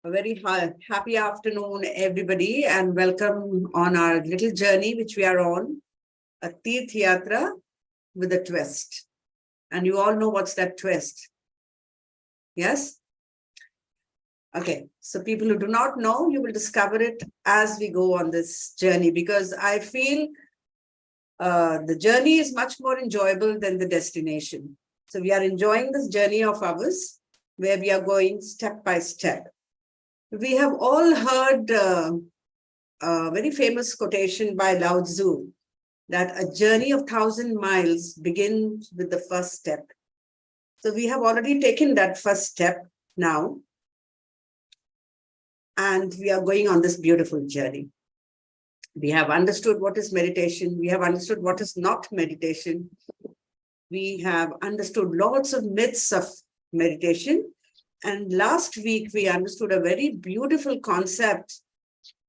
A very happy afternoon, everybody, and welcome on our little journey which we are on, a Tirth Yatra with a twist. And you all know what's that twist. Yes? Okay, so people who do not know, you will discover it as we go on this journey, because I feel the journey is much more enjoyable than the destination. So we are enjoying this journey of ours, where we are going step by step. We have all heard a very famous quotation by Lao Tzu, that a journey of 1,000 miles begins with the first step. So we have already taken that first step now, and we are going on this beautiful journey. We have understood what is meditation. We have understood what is not meditation. We have understood lots of myths of meditation. And last week, we understood a very beautiful concept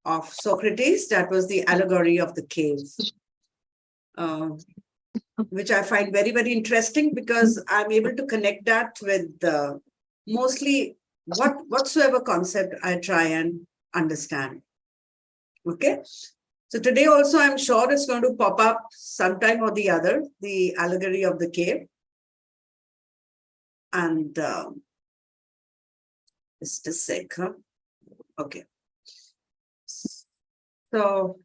of Socrates. That was the allegory of the cave, which I find very, very interesting, because I'm able to connect that with mostly whatsoever concept I try and understand. Okay. So today also, I'm sure it's going to pop up sometime or the other, the allegory of the cave. And just a sec, huh? Okay. So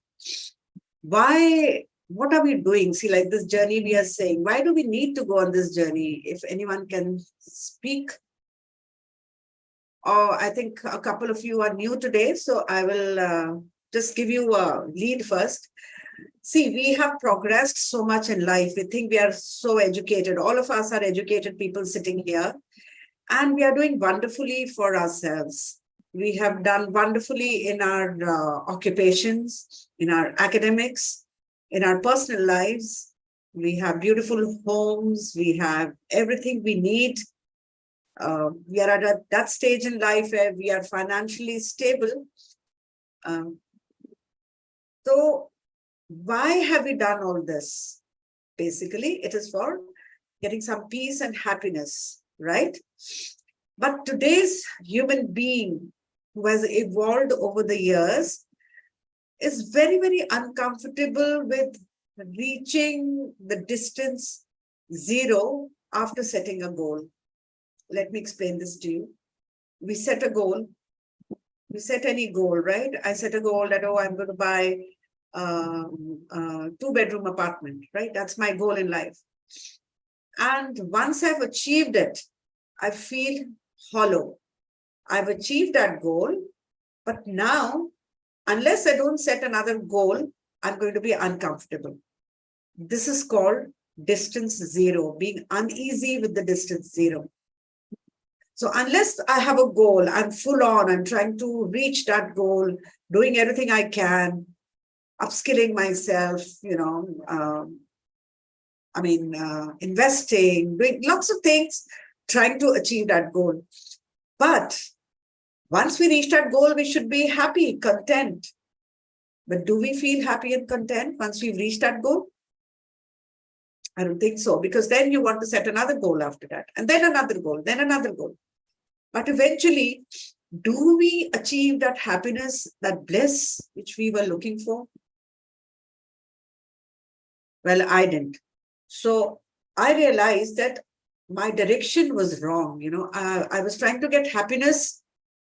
what are we doing? See, like this journey we are saying, why do we need to go on this journey? If anyone can speak. Or I think a couple of you are new today, so I will just give you a lead first. See, we have progressed so much in life. We think we are so educated. All of us are educated people sitting here, and we are doing wonderfully for ourselves. We have done wonderfully in our occupations, in our academics, in our personal lives. We have beautiful homes. We have everything we need. We are at that stage in life where we are financially stable. So why have we done all this? Basically, it is for getting some peace and happiness, right? But today's human being, who has evolved over the years, is very, very uncomfortable with reaching the distance zero after setting a goal. Let me explain this to you. We set a goal. We set any goal, right? I set a goal that, I'm going to buy a 2-bedroom apartment, right? That's my goal in life. And once I've achieved it, I feel hollow. I've achieved that goal, but now, unless I don't set another goal, I'm going to be uncomfortable. This is called distance zero, being uneasy with the distance zero. So unless I have a goal, I'm full on, I'm trying to reach that goal, doing everything I can, upskilling myself, investing, doing lots of things, trying to achieve that goal. But once we reach that goal, we should be happy, content. But do we feel happy and content once we've reached that goal? I don't think so, because then you want to set another goal after that, and then another goal, then another goal. But eventually, do we achieve that happiness, that bliss which we were looking for? Well, I didn't. So I realized that my direction was wrong. I was trying to get happiness,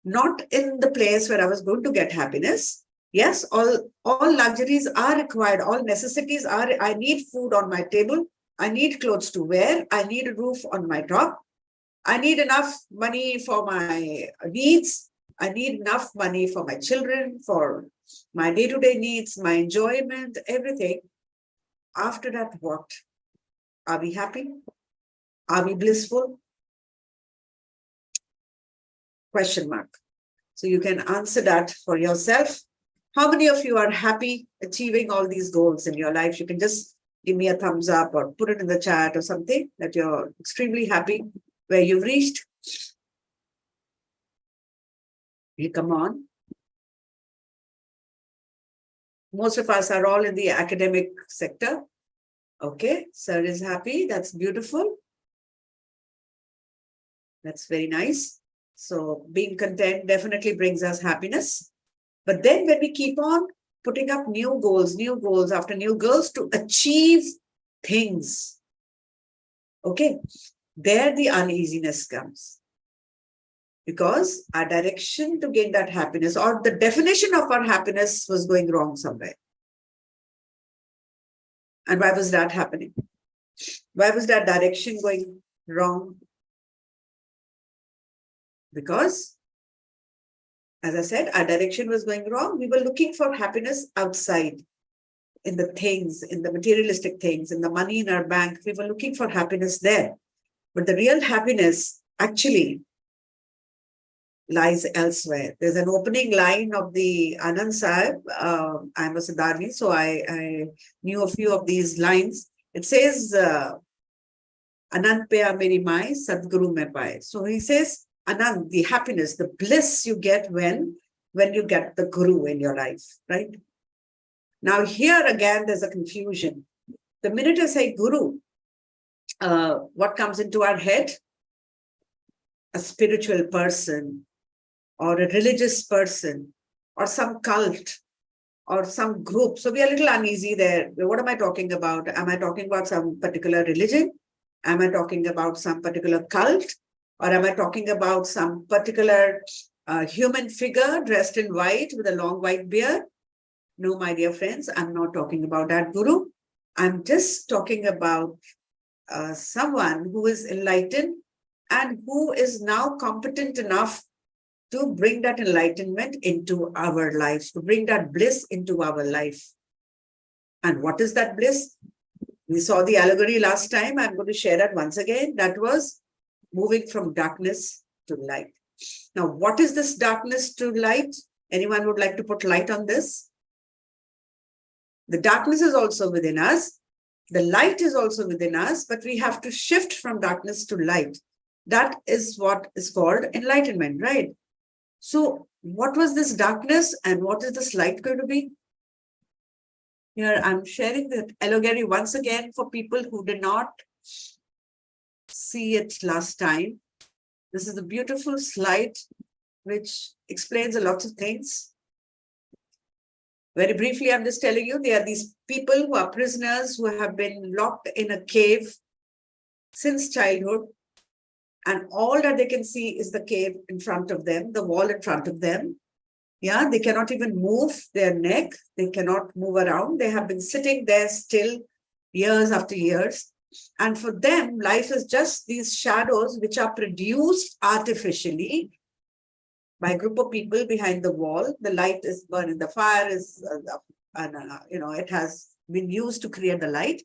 not in the place where I was going to get happiness. Yes, all luxuries are required. All necessities are. I need food on my table. I need clothes to wear. I need a roof on my top. I need enough money for my needs. I need enough money for my children, for my day-to-day needs, my enjoyment, everything. After that, what? Are we happy? Are we blissful? Question mark. So you can answer that for yourself. How many of you are happy achieving all these goals in your life? You can just give me a thumbs up or put it in the chat or something that you're extremely happy where you've reached. You come on. Most of us are all in the academic sector. Okay, sir is happy. That's beautiful. That's very nice. So being content definitely brings us happiness. But then when we keep on putting up new goals after new goals to achieve things, okay, there the uneasiness comes. Because our direction to gain that happiness or the definition of our happiness was going wrong somewhere. And why was that happening? Why was that direction going wrong? Because, as I said, our direction was going wrong. We were looking for happiness outside, in the things, in the materialistic things, in the money in our bank. We were looking for happiness there. But the real happiness actually lies elsewhere. There's an opening line of the Anand Sahib. I'm a Siddharthi, so I knew a few of these lines. It says, Anand Paya Meri Mai, Sadguru Me Paye. So he says, Anand, the happiness, the bliss you get when you get the Guru in your life, right? Now here again, there's a confusion. The minute I say Guru, what comes into our head? A spiritual person, or a religious person, or some cult, or some group. So we are a little uneasy there. What am I talking about? Am I talking about some particular religion? Am I talking about some particular cult? Or am I talking about some particular human figure dressed in white with a long white beard? No, my dear friends, I'm not talking about that Guru. I'm just talking about someone who is enlightened and who is now competent enough to bring that enlightenment into our lives, to bring that bliss into our life. And what is that bliss? We saw the allegory last time. I'm going to share that once again. That was moving from darkness to light. Now, what is this darkness to light? Anyone would like to put light on this? The darkness is also within us. The light is also within us, but we have to shift from darkness to light. That is what is called enlightenment, right? So what was this darkness and what is this light going to be? Here I'm sharing the allegory once again for people who did not see it last time. This is a beautiful slide which explains a lot of things. Very briefly, I'm just telling you, there are these people who are prisoners who have been locked in a cave since childhood. And all that they can see is the cave in front of them, the wall in front of them. Yeah, they cannot even move their neck. They cannot move around. They have been sitting there still years after years. And for them, life is just these shadows which are produced artificially by a group of people behind the wall. The light is burning, the fire is, it has been used to create the light.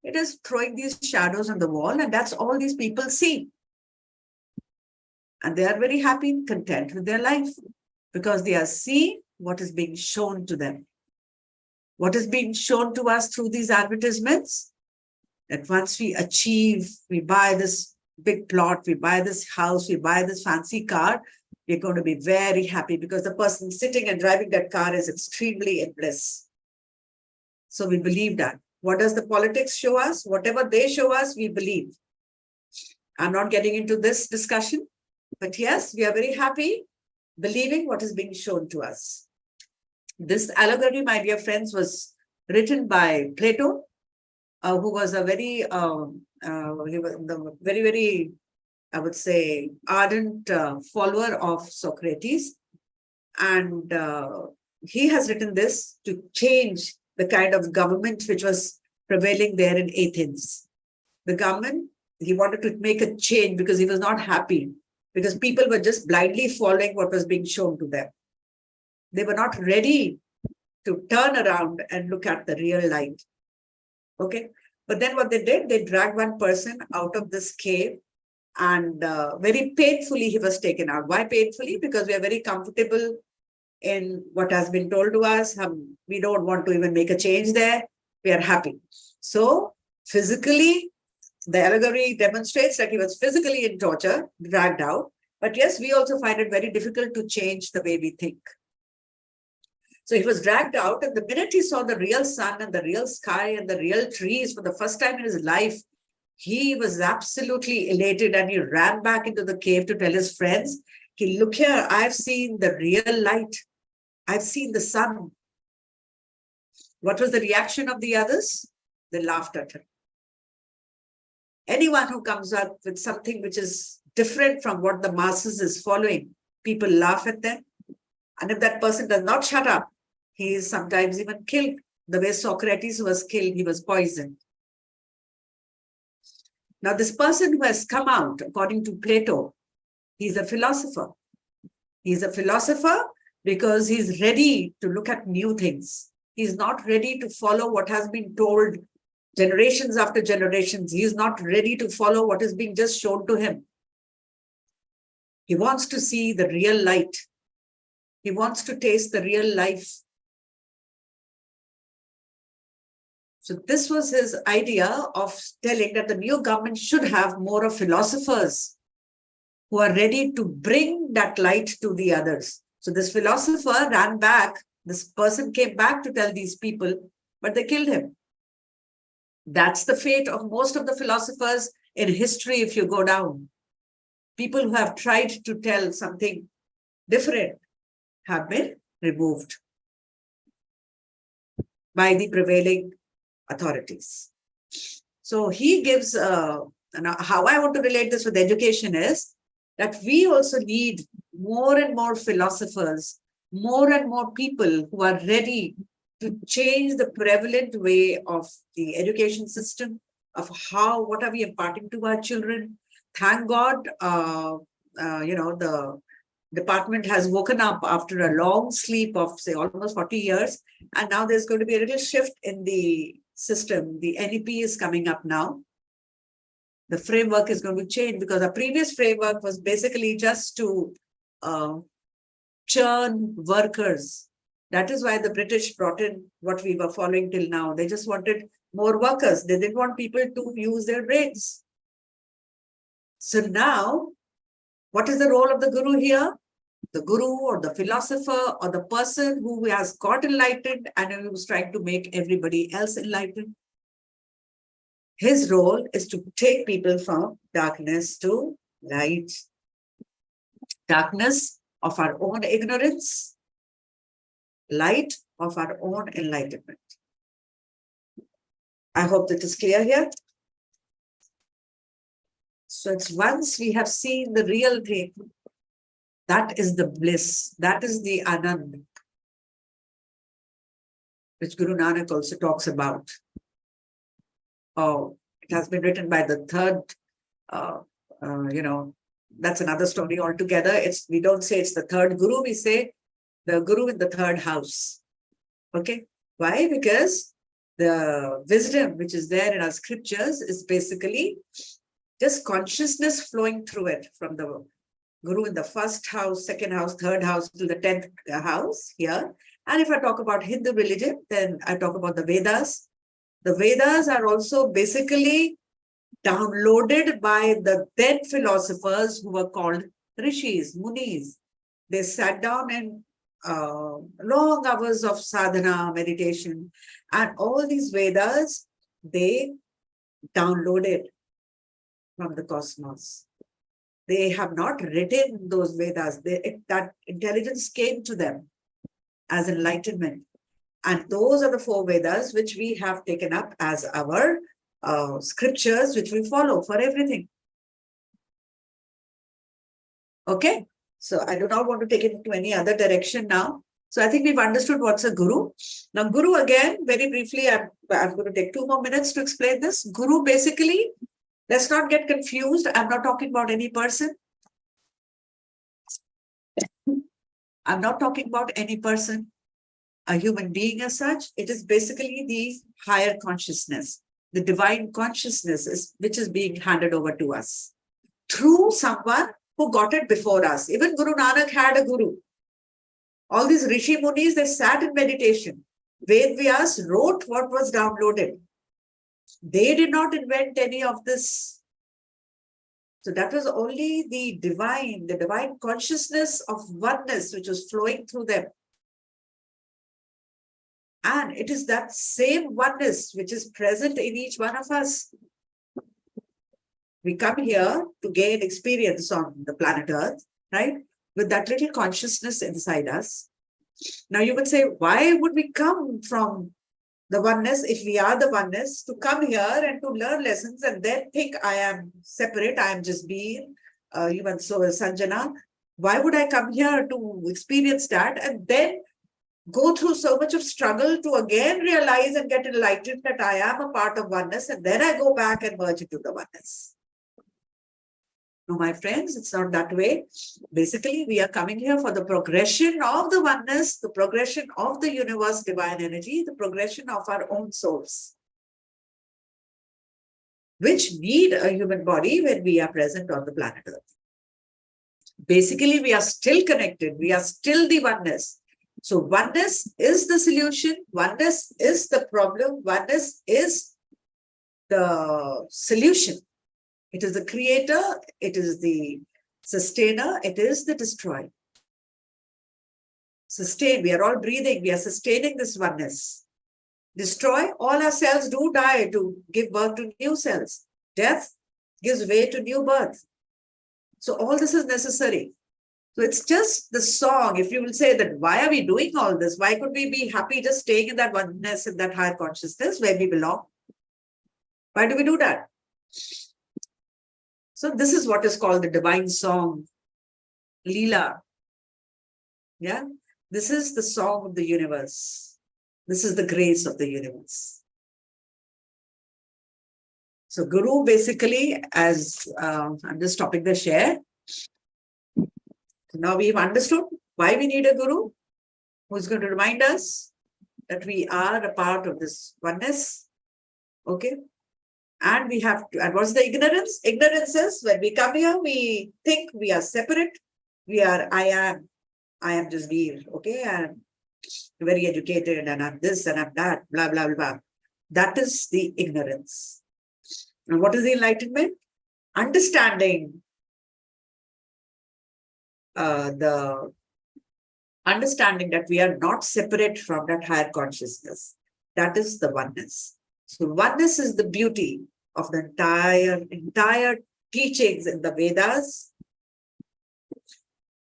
It is throwing these shadows on the wall, and that's all these people see. And they are very happy and content with their life because they are seeing what is being shown to them. What is being shown to us through these advertisements? That once we achieve, we buy this big plot, we buy this house, we buy this fancy car, we're going to be very happy because the person sitting and driving that car is extremely in bliss. So we believe that. What does the politics show us? Whatever they show us, we believe. I'm not getting into this discussion. But yes, we are very happy believing what is being shown to us. This allegory, my dear friends, was written by Plato, who was a very, very, I would say, ardent follower of Socrates. And he has written this to change the kind of government which was prevailing there in Athens. The government, he wanted to make a change because he was not happy. Because people were just blindly following what was being shown to them. They were not ready to turn around and look at the real light. Okay. But then what they did, they dragged one person out of this cave and very painfully he was taken out. Why painfully? Because we are very comfortable in what has been told to us. We don't want to even make a change there. We are happy. So physically, the allegory demonstrates that he was physically in torture, dragged out. But yes, we also find it very difficult to change the way we think. So he was dragged out, and the minute he saw the real sun and the real sky and the real trees for the first time in his life, he was absolutely elated and he ran back into the cave to tell his friends. Look here, I've seen the real light. I've seen the sun. What was the reaction of the others? They laughed at him. Anyone who comes up with something which is different from what the masses is following, people laugh at them. And if that person does not shut up, he is sometimes even killed. The way Socrates was killed, he was poisoned. Now, this person who has come out, according to Plato, he's a philosopher. He's a philosopher because he's ready to look at new things. He's not ready to follow what has been told generations after generations. He is not ready to follow what is being just shown to him. He wants to see the real light. He wants to taste the real life. So this was his idea of telling that the new government should have more of philosophers who are ready to bring that light to the others. So this philosopher ran back. This person came back to tell these people, but they killed him. That's the fate of most of the philosophers in history if you go down. People who have tried to tell something different have been removed by the prevailing authorities. So he gives, how I want to relate this with education is that we also need more and more philosophers, more and more people who are ready to change the prevalent way of the education system, of what are we imparting to our children. Thank God, the department has woken up after a long sleep of, say, almost 40 years. And now there's going to be a little shift in the system. The NEP is coming up now. The framework is going to change because our previous framework was basically just to churn workers. That is why the British brought in what we were following till now. They just wanted more workers. They didn't want people to use their brains. So now, what is the role of the guru here? The guru or the philosopher or the person who has got enlightened and who was trying to make everybody else enlightened. His role is to take people from darkness to light. Darkness of our own ignorance, light of our own enlightenment. I hope that is clear here. So it's once we have seen the real thing, that is the bliss, that is the Anand, which Guru Nanak also talks about. Oh, it has been written by the third, that's another story altogether. We don't say it's the third Guru, we say the Guru in the third house. Okay, why? Because the wisdom which is there in our scriptures is basically just consciousness flowing through it from the Guru in the first house, second house, third house to the 10th house here. And if I talk about Hindu religion, then I talk about the Vedas. The Vedas are also basically downloaded by the then philosophers who were called rishis, munis. They sat down in long hours of sadhana, meditation, and all these Vedas, they downloaded from the cosmos. They have not written those Vedas. That intelligence came to them as enlightenment. And those are the 4 Vedas which we have taken up as our scriptures, which we follow for everything. Okay, so I do not want to take it into any other direction now. So I think we've understood what's a guru. Now, guru, again, very briefly, I'm going to take 2 more minutes to explain this. Guru, basically, let's not get confused. I'm not talking about any person. I'm not talking about any person, a human being as such. It is basically the higher consciousness, the divine consciousness which is being handed over to us through someone who got it before us. Even Guru Nanak had a guru. All these Rishi Munis, they sat in meditation. Ved Vyas wrote what was downloaded. They did not invent any of this. So that was only the divine consciousness of oneness which was flowing through them. And it is that same oneness which is present in each one of us. We come here to gain experience on the planet Earth, right? with that little consciousness inside us. Now you would say, why would we come from the oneness, if we are the oneness, to come here and to learn lessons and then think I am separate, I am just being, even so Sanjana, why would I come here to experience that and then go through so much of struggle to again realize and get enlightened that I am a part of oneness, and then I go back and merge into the oneness? No, my friends, it's not that way. Basically, we are coming here for the progression of the oneness, the progression of the universe, divine energy, the progression of our own souls, which need a human body when we are present on the planet Earth. Basically, we are still connected. We are still the oneness. So oneness is the solution. Oneness is the problem. Oneness is the solution. It is the creator. It is the sustainer. It is the destroyer. Sustain. We are all breathing. We are sustaining this oneness. Destroy. All our cells do die to give birth to new cells. Death gives way to new birth. So all this is necessary. So it's just the song. If you will say that, why are we doing all this? Why could we be happy just staying in that oneness, in that higher consciousness where we belong? Why do we do that? So this is what is called the divine song, Leela. Yeah, this is the song of the universe. This is the grace of the universe. So Guru basically, as I'm just stopping the share. Now we've understood why we need a Guru, who's going to remind us that we are a part of this oneness. Okay. And we have to, and what's the ignorance? Ignorance is when we come here, we think we are separate. We are, I am just Veer. Okay. I'm very educated and I'm this and I'm that, blah, blah, blah. That is the ignorance. And what is the enlightenment? Understanding the understanding that we are not separate from that higher consciousness. That is the oneness. So oneness is the beauty of the entire teachings in the Vedas.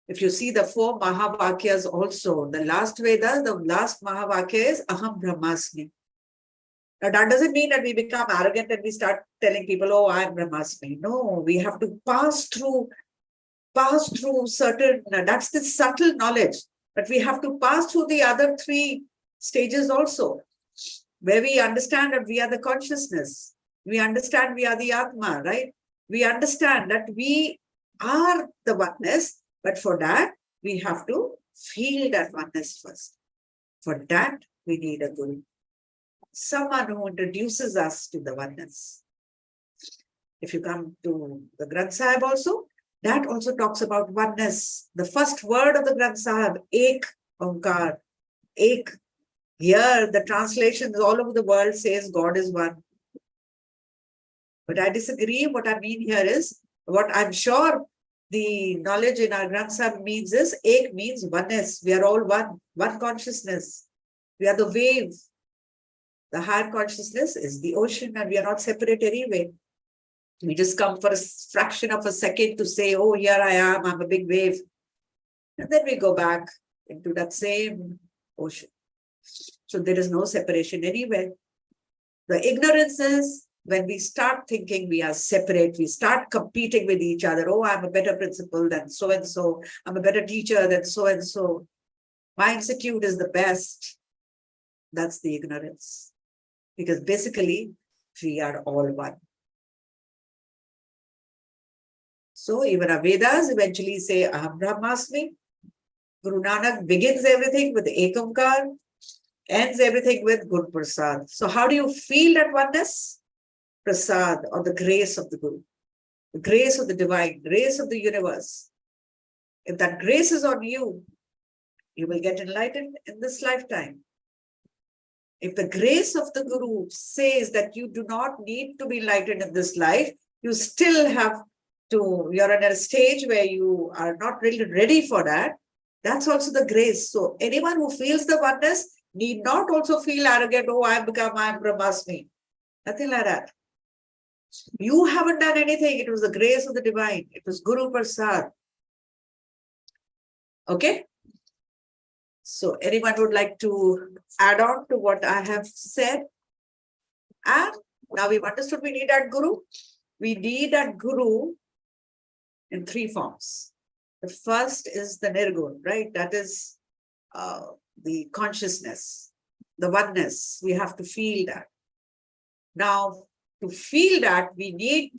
If you see the 4 Mahavakyas also, the last Veda, the last Mahavakya is Aham Brahmasmi. Now that doesn't mean that we become arrogant and we start telling people, oh, I am Brahmasmi. No, we have to pass through certain, that's the subtle knowledge, but we have to pass through the other 3 stages also, where we understand that we are the consciousness. We understand we are the Atma, right? We understand that we are the oneness, but for that, we have to feel that oneness first. For that, we need a Guru. Someone who introduces us to the oneness. If you come to the Granth Sahib also, that also talks about oneness. The first word of the Granth Sahib, Ek Omkar, Ek. Here, the translations all over the world says God is one. But I disagree. What I mean here is, what I'm sure the knowledge in our Granth Sahib means is, Ek means oneness. We are all one consciousness. We are the wave. The higher consciousness is the ocean, and we are not separate anyway. We just come for a fraction of a second to say, oh, here I am, I'm a big wave. And then we go back into that same ocean. So there is no separation anywhere. The ignorance is when we start thinking we are separate, we start competing with each other. Oh, I'm a better principal than so-and-so. I'm a better teacher than so-and-so. My institute is the best. That's the ignorance. Because basically, we are all one. So even our Vedas eventually say Aham Brahmasmi. Guru Nanak begins everything with Ekamkar, ends everything with Guru Prasad. So how do you feel that oneness? Prasad, or the grace of the Guru, the grace of the divine, grace of the universe. If that grace is on you, you will get enlightened in this lifetime. If the grace of the Guru says that you do not need to be enlightened in this life, you still have to, you're at a stage where you are not really ready for that. That's also the grace. So anyone who feels the oneness need not also feel arrogant, oh, I am Brahmasmi. Nothing like that. You haven't done anything. It was the grace of the divine. It was Guru Prasad. Okay. So anyone would like to add on to what I have said? And now we've understood we need that guru. We need that guru in three forms. The first is the nirgun, right? That is the consciousness, the oneness. We have to feel that. Now, to feel that, we need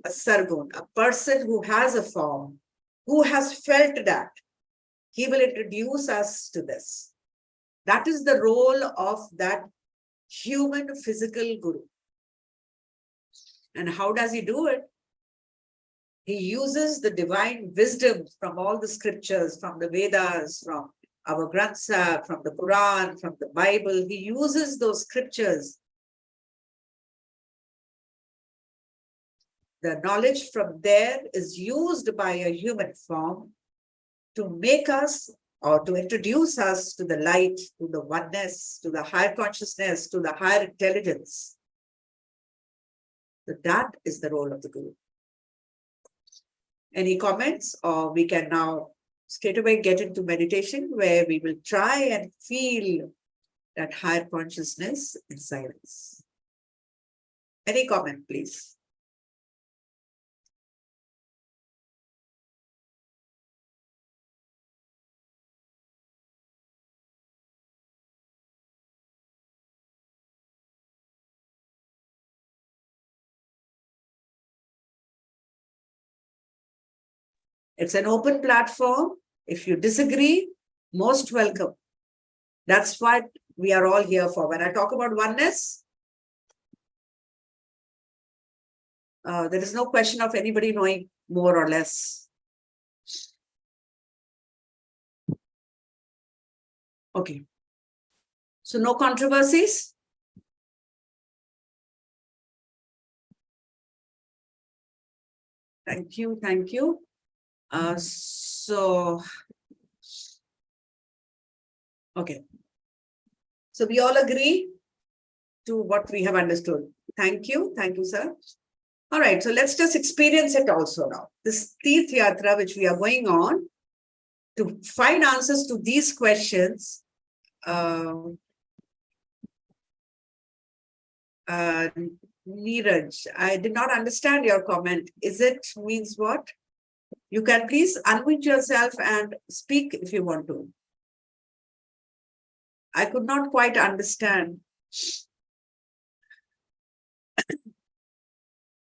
a sargun, a person who has a form, who has felt that. He will introduce us to this. That is the role of that human physical guru. And how does he do it? He uses the divine wisdom from all the scriptures, from the Vedas, from our Granth Sahib, from the Quran, from the Bible. He uses those scriptures. The knowledge from there is used by a human form to make us or to introduce us to the light, to the oneness, to the higher consciousness, to the higher intelligence. So that is the role of the Guru. Any comments? Or we can now straight away get into meditation where we will try and feel that higher consciousness inside us. Any comment, please? It's an open platform. If you disagree, most welcome. That's what we are all here for. When I talk about oneness, there is no question of anybody knowing more or less. Okay. So no controversies? Thank you. Thank you. Okay. So we all agree to what we have understood. Thank you. Thank you, sir. All right. So let's just experience it also now. This Tirth Yatra, which we are going on to find answers to these questions. Neeraj, I did not understand your comment. Is it means what? You can please unmute yourself and speak if you want to. I could not quite understand.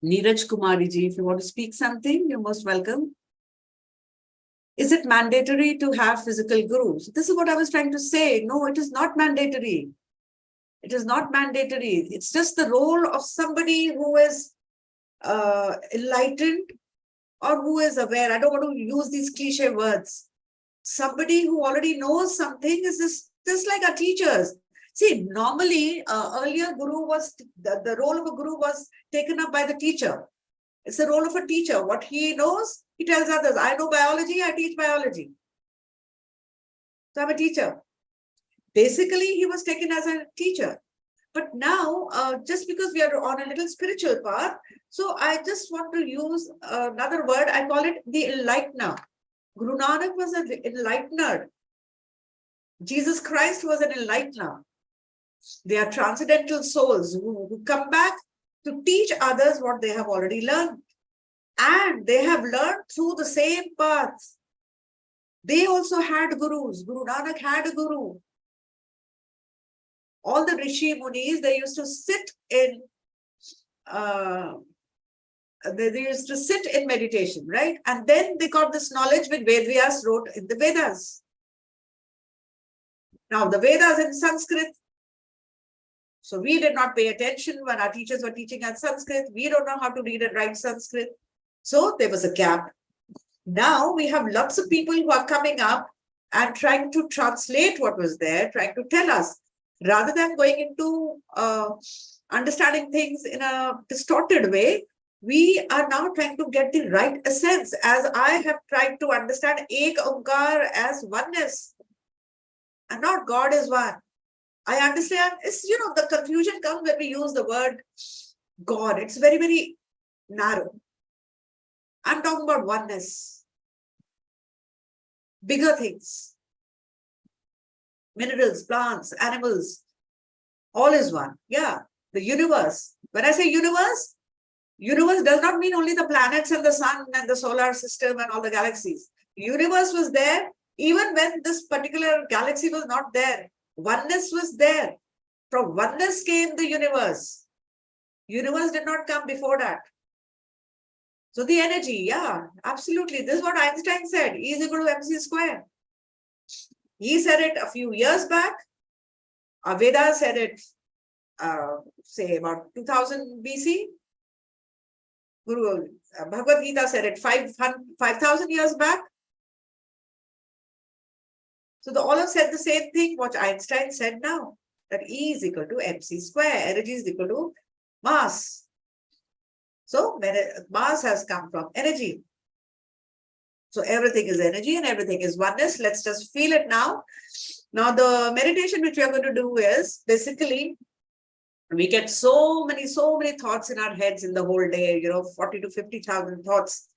Neeraj Kumari ji, if you want to speak something, you're most welcome. Is it mandatory to have physical gurus? This is what I was trying to say. No, it is not mandatory. It is not mandatory. It's just the role of somebody who is enlightened or who is aware. I don't want to use these cliche words. Somebody who already knows something is just like our teachers. See, normally, earlier guru was, the role of a guru was taken up by the teacher. It's the role of a teacher. What he knows, he tells others. I know biology, I teach biology. So I'm a teacher. Basically, he was taken as a teacher. But now, just because we are on a little spiritual path, so I just want to use another word. I call it the enlightener. Guru Nanak was an enlightener. Jesus Christ was an enlightener. They are transcendental souls who come back to teach others what they have already learned. And they have learned through the same paths. They also had gurus. Guru Nanak had a guru. All the Rishi Munis, they used to sit in meditation, right? And then they got this knowledge which Vedvyas wrote in the Vedas. Now the Vedas in Sanskrit. So we did not pay attention when our teachers were teaching us Sanskrit. We don't know how to read and write Sanskrit. So there was a gap. Now we have lots of people who are coming up and trying to translate what was there, trying to tell us, rather than going into understanding things in a distorted way. We are now trying to get the right essence, as I have tried to understand Ek Omkar as oneness, and not God is one. I understand it's, the confusion comes when we use the word God. It's very, very narrow. I'm talking about oneness. bigger things, minerals, plants, animals, all is one. Yeah, the universe. When I say universe, universe does not mean only the planets and the sun and the solar system and all the galaxies. Universe was there even when this particular galaxy was not there. Oneness was there. From oneness came the universe. Universe did not come before that. So the energy, yeah, absolutely. This is what Einstein said. E is equal to mc square. He said it a few years back. Aveda said it, say about 2000 BC. Guru Bhagavad Gita said it 5,000 years back. So all have said the same thing, what Einstein said now, that E is equal to mc square. Energy is equal to mass. So mass has come from energy. So everything is energy and everything is oneness. Let's just feel it now. Now the meditation which we are going to do is basically, we get so many thoughts in our heads in the whole day, 40 to 50,000 thoughts,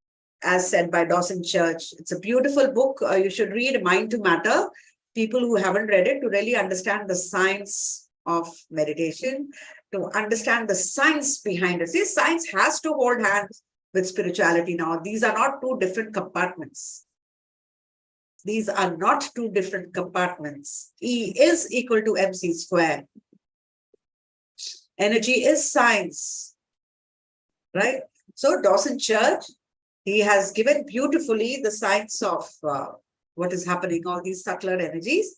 as said by Dawson Church. It's a beautiful book. You should read Mind to Matter. People who haven't read it, to really understand the science of meditation, to understand the science behind it. See, science has to hold hands with spirituality now. These are not two different compartments. These are not two different compartments. E is equal to mc square. Energy is science, right? So Dawson Church, he has given beautifully the science of what is happening, all these subtler energies.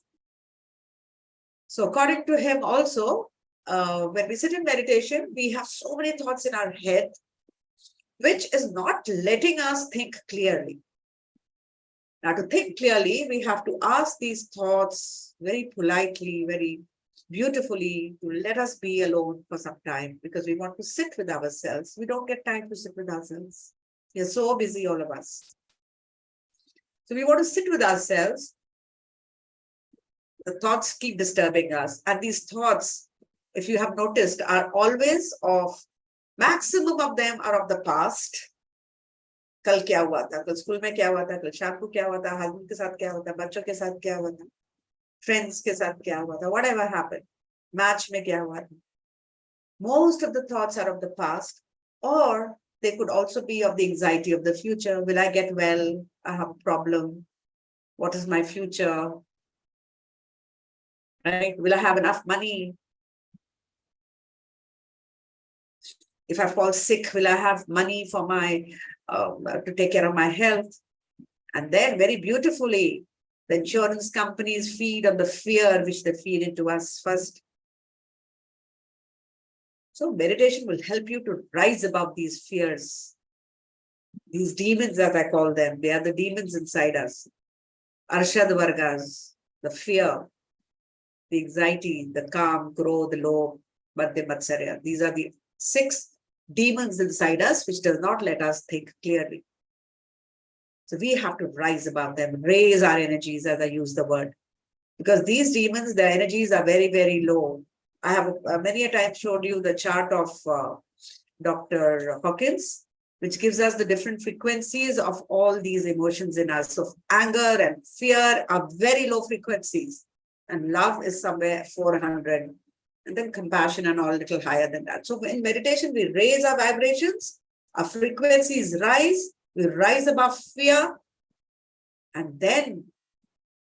So according to him also, when we sit in meditation, we have so many thoughts in our head, which is not letting us think clearly. Now, to think clearly, we have to ask these thoughts very politely, very beautifully, to let us be alone for some time, because we want to sit with ourselves. We don't get time to sit with ourselves. We are so busy, all of us. So we want to sit with ourselves. The thoughts keep disturbing us. And these thoughts, if you have noticed, are always of, maximum of them are of the past. कल क्या हुआ था, कल school में क्या हुआ था, कल शाम को क्या हुआ था, हस्बैंड के साथ क्या हुआ था, बच्चों के साथ क्या हुआ था, फ्रेंड्स के साथ क्या हुआ था, whatever happened, मैच में क्या हुआ था. Most of the thoughts are of the past, or they could also be of the anxiety of the future. Will I get well? I have a problem. What is my future? Right? Will I have enough money? If I fall sick, will I have money for my to take care of my health? And then very beautifully, the insurance companies feed on the fear which they feed into us first. So meditation will help you to rise above these fears, these demons, as I call them. They are the demons inside us. Arshad Vargas, the fear, the anxiety, the calm, growth, the low, Madhya Matsarya. These are the 6 demons inside us which does not let us think clearly. So we have to rise above them, raise our energies, as I use the word. Because these demons, their energies are very, very low. I have many a time showed you the chart of Dr. Hawkins, which gives us the different frequencies of all these emotions in us. So anger and fear are very low frequencies. And love is somewhere 400. And then compassion and all a little higher than that. So in meditation, we raise our vibrations, our frequencies rise, we rise above fear, and then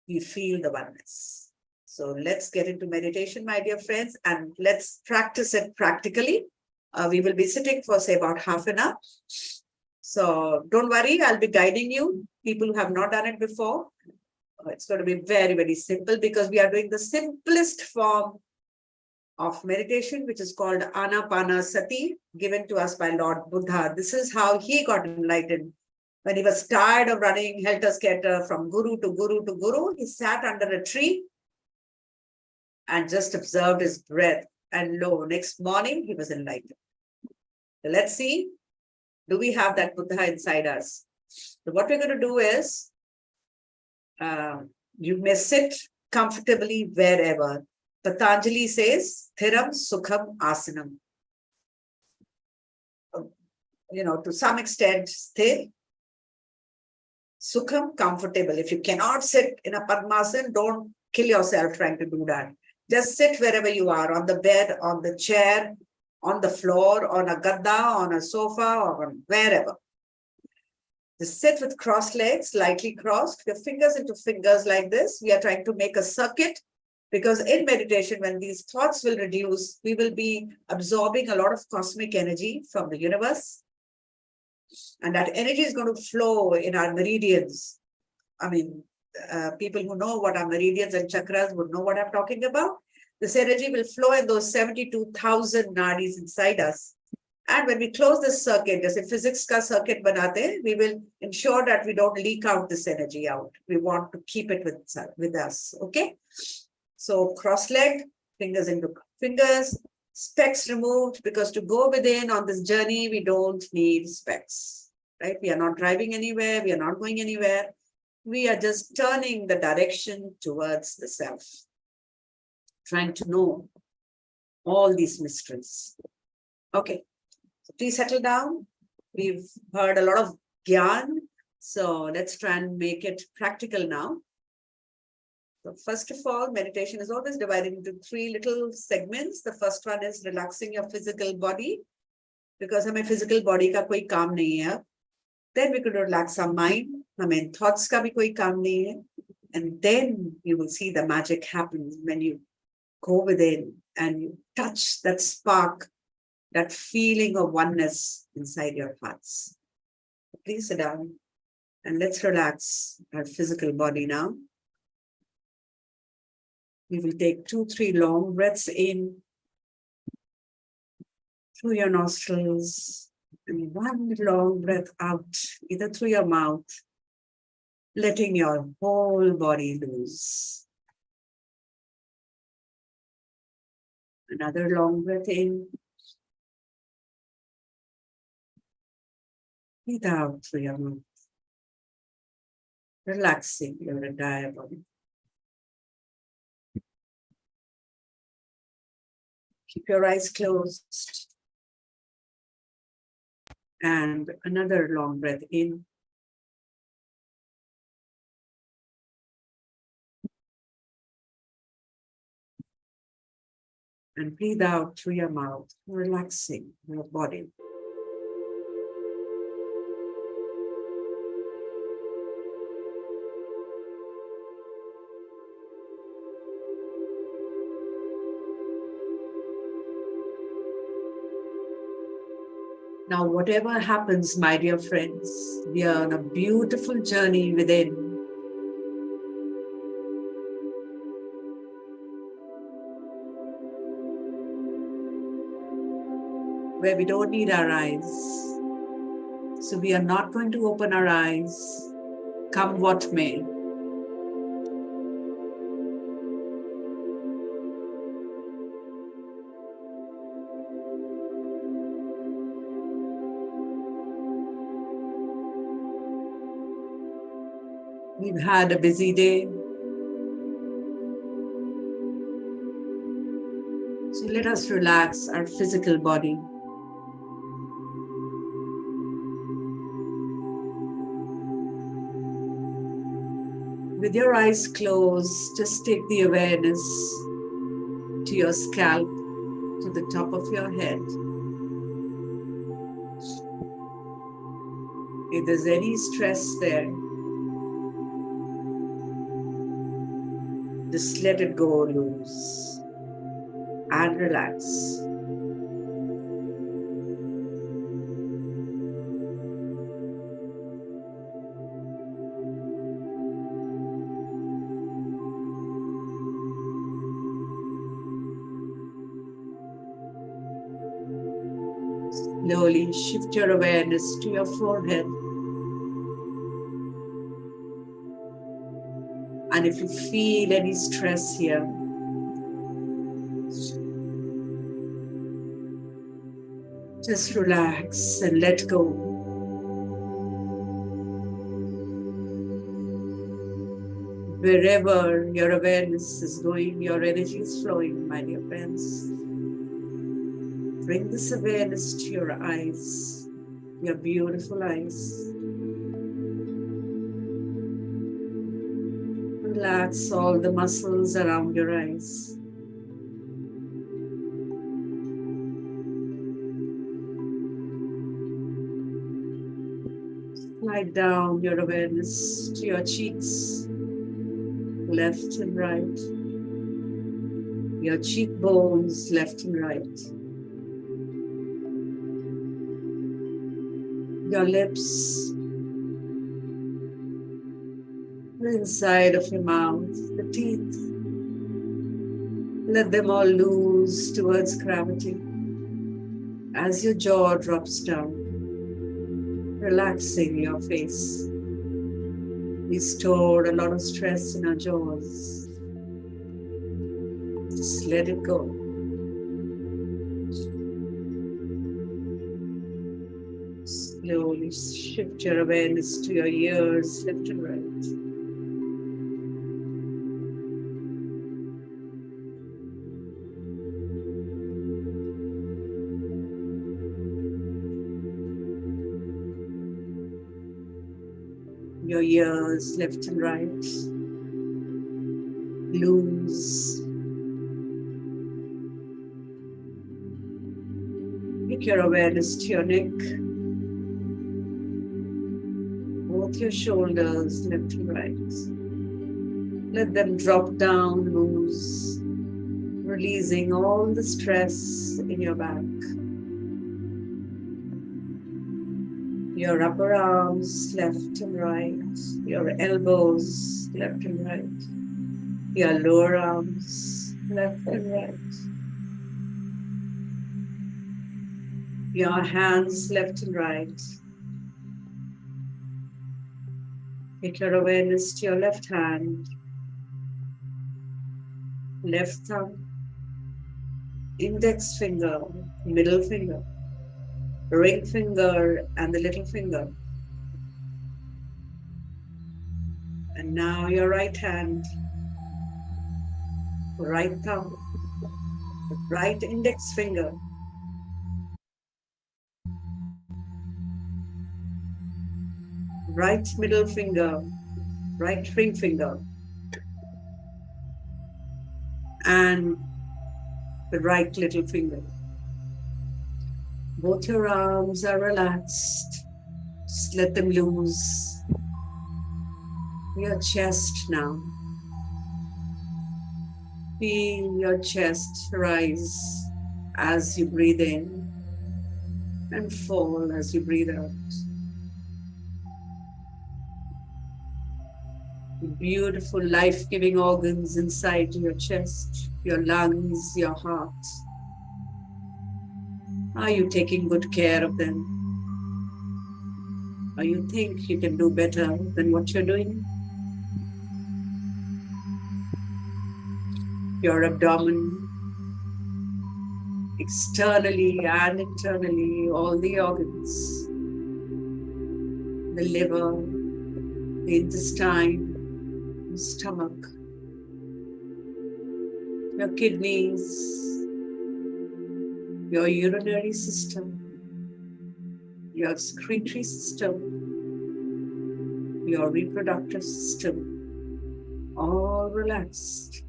we feel the oneness. So let's get into meditation, my dear friends, and let's practice it practically. We will be sitting for, say, about half an hour. So don't worry, I'll be guiding you, people who have not done it before. It's going to be very, very simple, because we are doing the simplest form of meditation, which is called Anapanasati, given to us by Lord Buddha. This is how he got enlightened. When he was tired of running helter-skelter from guru to guru to guru, he sat under a tree and just observed his breath. And lo, next morning, he was enlightened. So let's see, do we have that Buddha inside us? So what we're going to do is, you may sit comfortably wherever. Patanjali says, Thiram Sukham Asanam. To some extent, sthir, Sukham, comfortable. If you cannot sit in a Padmasana, don't kill yourself trying to do that. Just sit wherever you are, on the bed, on the chair, on the floor, on a gadda, on a sofa, or on wherever. Just sit with crossed legs, lightly crossed, your fingers into fingers like this. We are trying to make a circuit because in meditation, when these thoughts will reduce, we will be absorbing a lot of cosmic energy from the universe. And that energy is going to flow in our meridians. I mean, people who know what are meridians and chakras would know what I'm talking about. This energy will flow in those 72,000 nadis inside us. And when we close this circuit, as a physics ka circuit banate, we will ensure that we don't leak out this energy out. We want to keep it with us. Okay. So cross-legged, fingers into fingers, specs removed, because to go within on this journey, we don't need specs, right? We are not driving anywhere. We are not going anywhere. We are just turning the direction towards the self, trying to know all these mysteries. Okay, so please settle down. We've heard a lot of gyan, so let's try and make it practical now. So first of all, meditation is always divided into 3 little segments. The first one is relaxing your physical body, because हमें physical body का कोई काम नहीं है. Then we could relax our mind. हमें thoughts का भी कोई काम नहीं है. And then you will see the magic happens when you go within and you touch that spark, that feeling of oneness inside your hearts. Please sit down and let's relax our physical body now. We will take 2-3 long breaths in through your nostrils and 1 long breath out, either through your mouth, letting your whole body loose. Another long breath in. Breathe out through your mouth, relaxing your entire body. Keep your eyes closed. And another long breath in. And breathe out through your mouth, relaxing your body. Now, whatever happens, my dear friends, we are on a beautiful journey within. Where we don't need our eyes. So we are not going to open our eyes, come what may. We've had a busy day. So let us relax our physical body. With your eyes closed, just take the awareness to your scalp, to the top of your head. If there's any stress there, just let it go loose and relax. Slowly shift your awareness to your forehead. And if you feel any stress here, just relax and let go. Wherever your awareness is going, your energy is flowing, my dear friends. Bring this awareness to your eyes, your beautiful eyes. Relax all the muscles around your eyes. Slide down your awareness to your cheeks, left and right, your cheekbones, left and right, your lips, the inside of your mouth, the teeth. Let them all loose towards gravity as your jaw drops down, relaxing your face. We store a lot of stress in our jaws. Just let it go. Slowly shift your awareness to your ears, left and right. Your ears, left and right. Loose. Take your awareness to your neck. Both your shoulders, left and right. Let them drop down, loose, releasing all the stress in your back. Your upper arms, left and right. Your elbows, left and right. Your lower arms, left and right. Your hands, left and right. Take your awareness to your left hand, left thumb, index finger, middle finger, ring finger, and the little finger. And now your right hand, right thumb, right index finger, right middle finger, right ring finger, and the right little finger. Both your arms are relaxed. Just let them loose. Your chest now. Feel your chest rise as you breathe in and fall as you breathe out. The beautiful life-giving organs inside your chest, your lungs, your heart. Are you taking good care of them? Or you think you can do better than what you're doing? Your abdomen, externally and internally, all the organs, the liver, the intestine, the stomach, your kidneys, your urinary system, your excretory system, your reproductive system, all relaxed.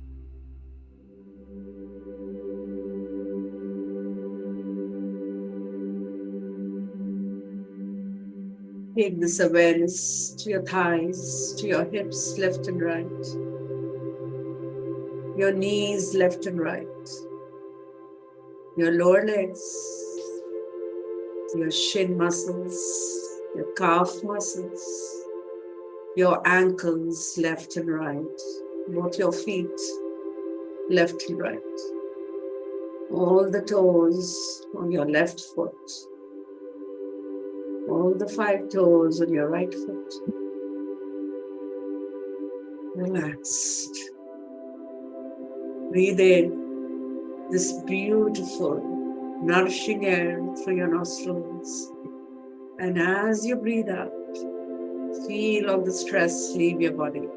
Take this awareness to your thighs, to your hips, left and right, your knees, left and right, your lower legs, your shin muscles, your calf muscles, your ankles, left and right, both your feet, left and right, all the toes on your left foot, all the 5 toes on your right foot, relaxed. Breathe in this beautiful, nourishing air through your nostrils. And as you breathe out, feel all the stress leave your body.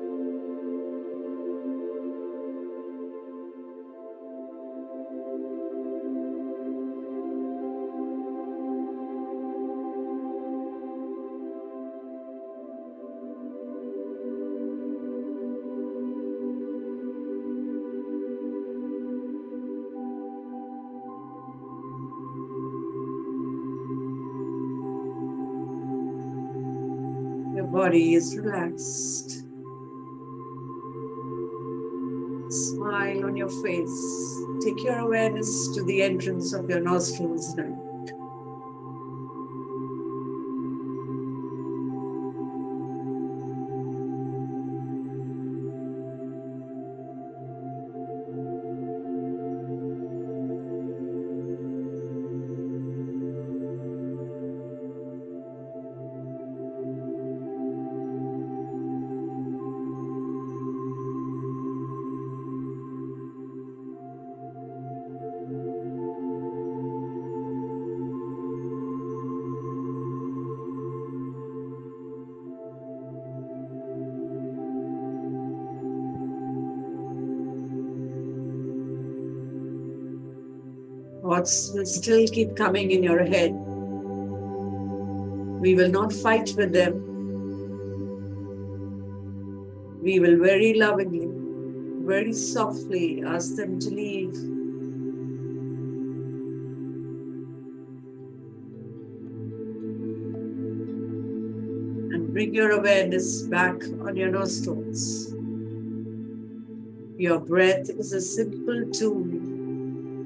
body is relaxed. Smile on your face. Take your awareness to the entrance of your nostrils now. Thoughts will still keep coming in your head. We will not fight with them. We will very lovingly, very softly ask them to leave. And bring your awareness back on your nostrils. Your breath is a simple tool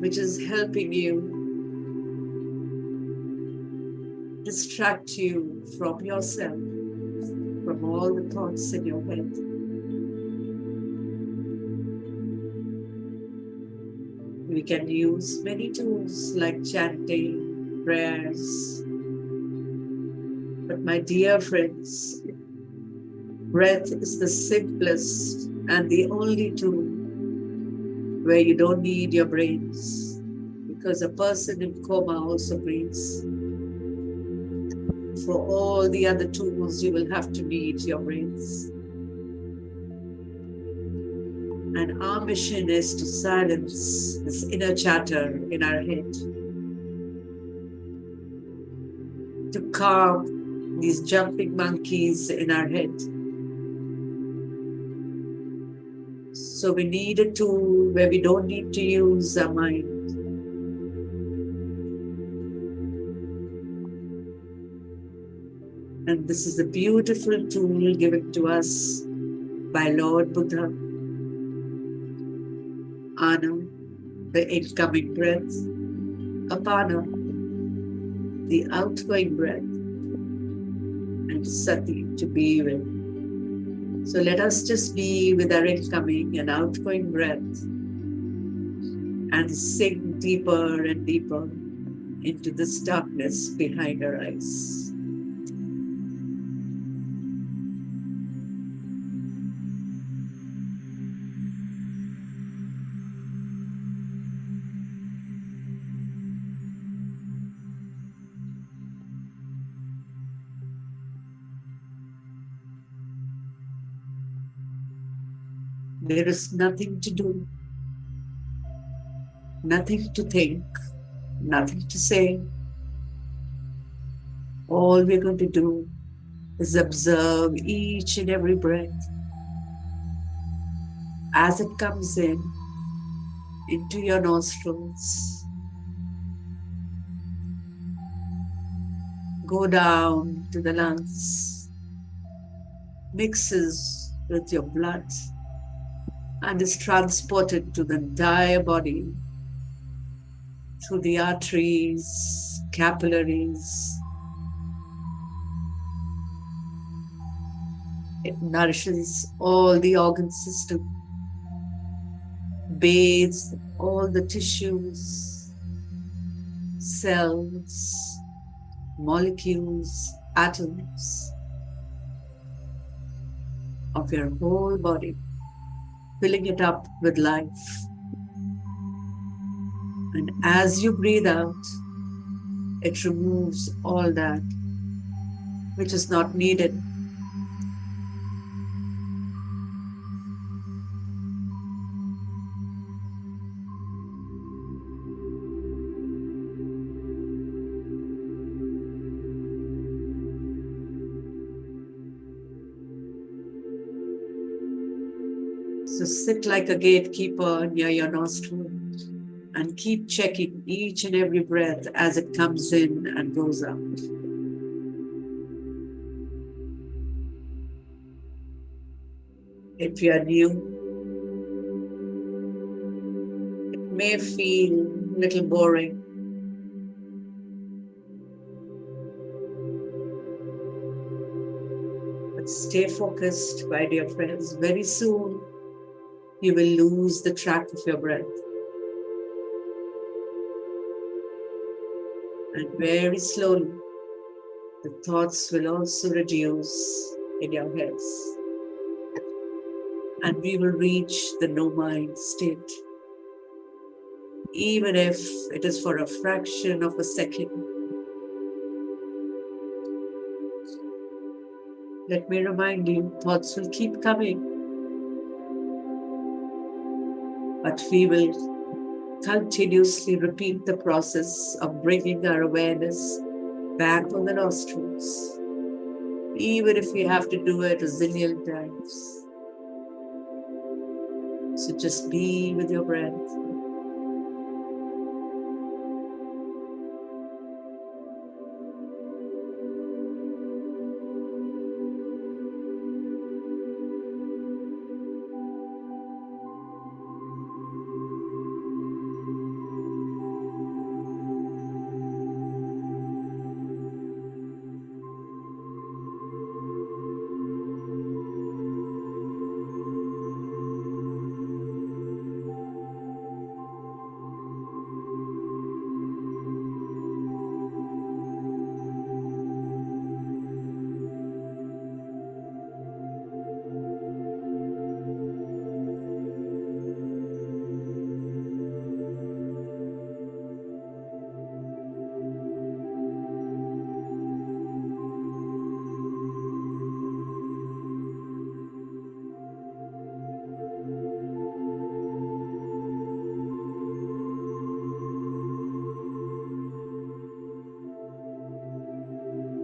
which is helping you distract you from yourself, from all the thoughts in your head. We can use many tools like chanting, prayers. But my dear friends, breath is the simplest and the only tool where you don't need your brains, because a person in coma also breathes. For all the other tools, you will have to need your brains. And our mission is to silence this inner chatter in our head, to calm these jumping monkeys in our head. So we need a tool where we don't need to use our mind. And this is a beautiful tool given to us by Lord Buddha. Ana, the incoming breath. Apana, the outgoing breath. And Sati, to be with. So let us just be with our incoming and outgoing breath and sink deeper and deeper into this darkness behind our eyes. There is nothing to do, nothing to think, nothing to say. All we're going to do is observe each and every breath as it comes in into your nostrils. Go down to the lungs, mixes with your blood, and is transported to the entire body through the arteries, capillaries. It nourishes all the organ system, bathes all the tissues, cells, molecules, atoms of your whole body, filling it up with life. And as you breathe out, it removes all that which is not needed. So sit like a gatekeeper near your nostril and keep checking each and every breath as it comes in and goes out. If you are new, it may feel a little boring. But stay focused, my dear friends. Very soon, you will lose the track of your breath. And very slowly, the thoughts will also reduce in your heads. And we will reach the no mind state, even if it is for a fraction of a second. Let me remind you, thoughts will keep coming, but we will continuously repeat the process of bringing our awareness back on the nostrils, even if we have to do it a zillion times. So just be with your breath.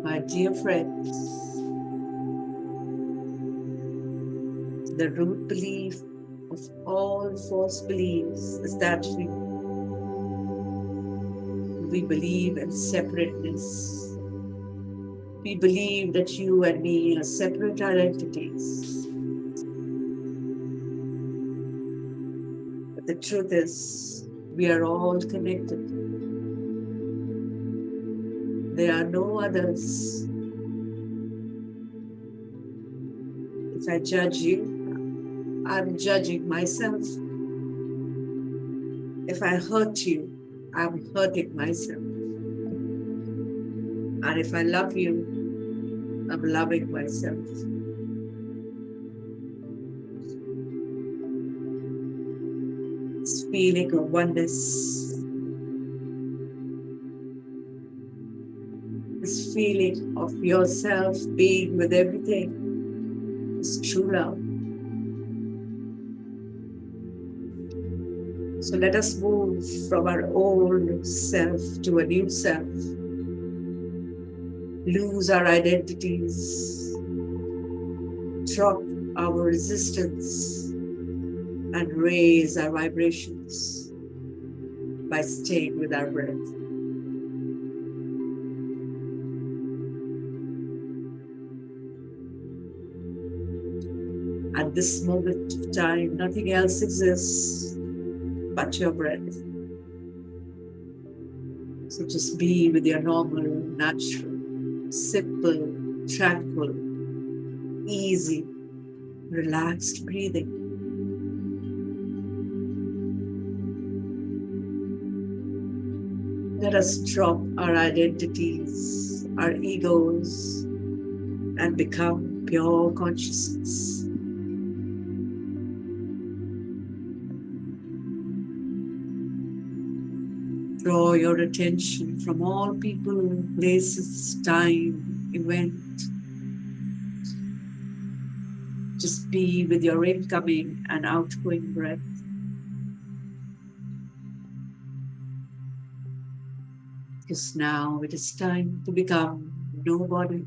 My dear friends, the root belief of all false beliefs is that we believe in separateness. We believe that you and me are separate identities. But the truth is, we are all connected. There are no others. If I judge you, I'm judging myself. If I hurt you, I'm hurting myself. And if I love you, I'm loving myself. This feeling of oneness, this feeling of yourself being with everything is true love. So let us move from our old self to a new self. Lose our identities, drop our resistance, and raise our vibrations by staying with our breath. At this moment of time, nothing else exists but your breath. So just be with your normal, natural, simple, tranquil, easy, relaxed breathing. Let us drop our identities, our egos, and become pure consciousness. Draw your attention from all people, places, time, event. Just be with your incoming and outgoing breath. Because now it is time to become nobody,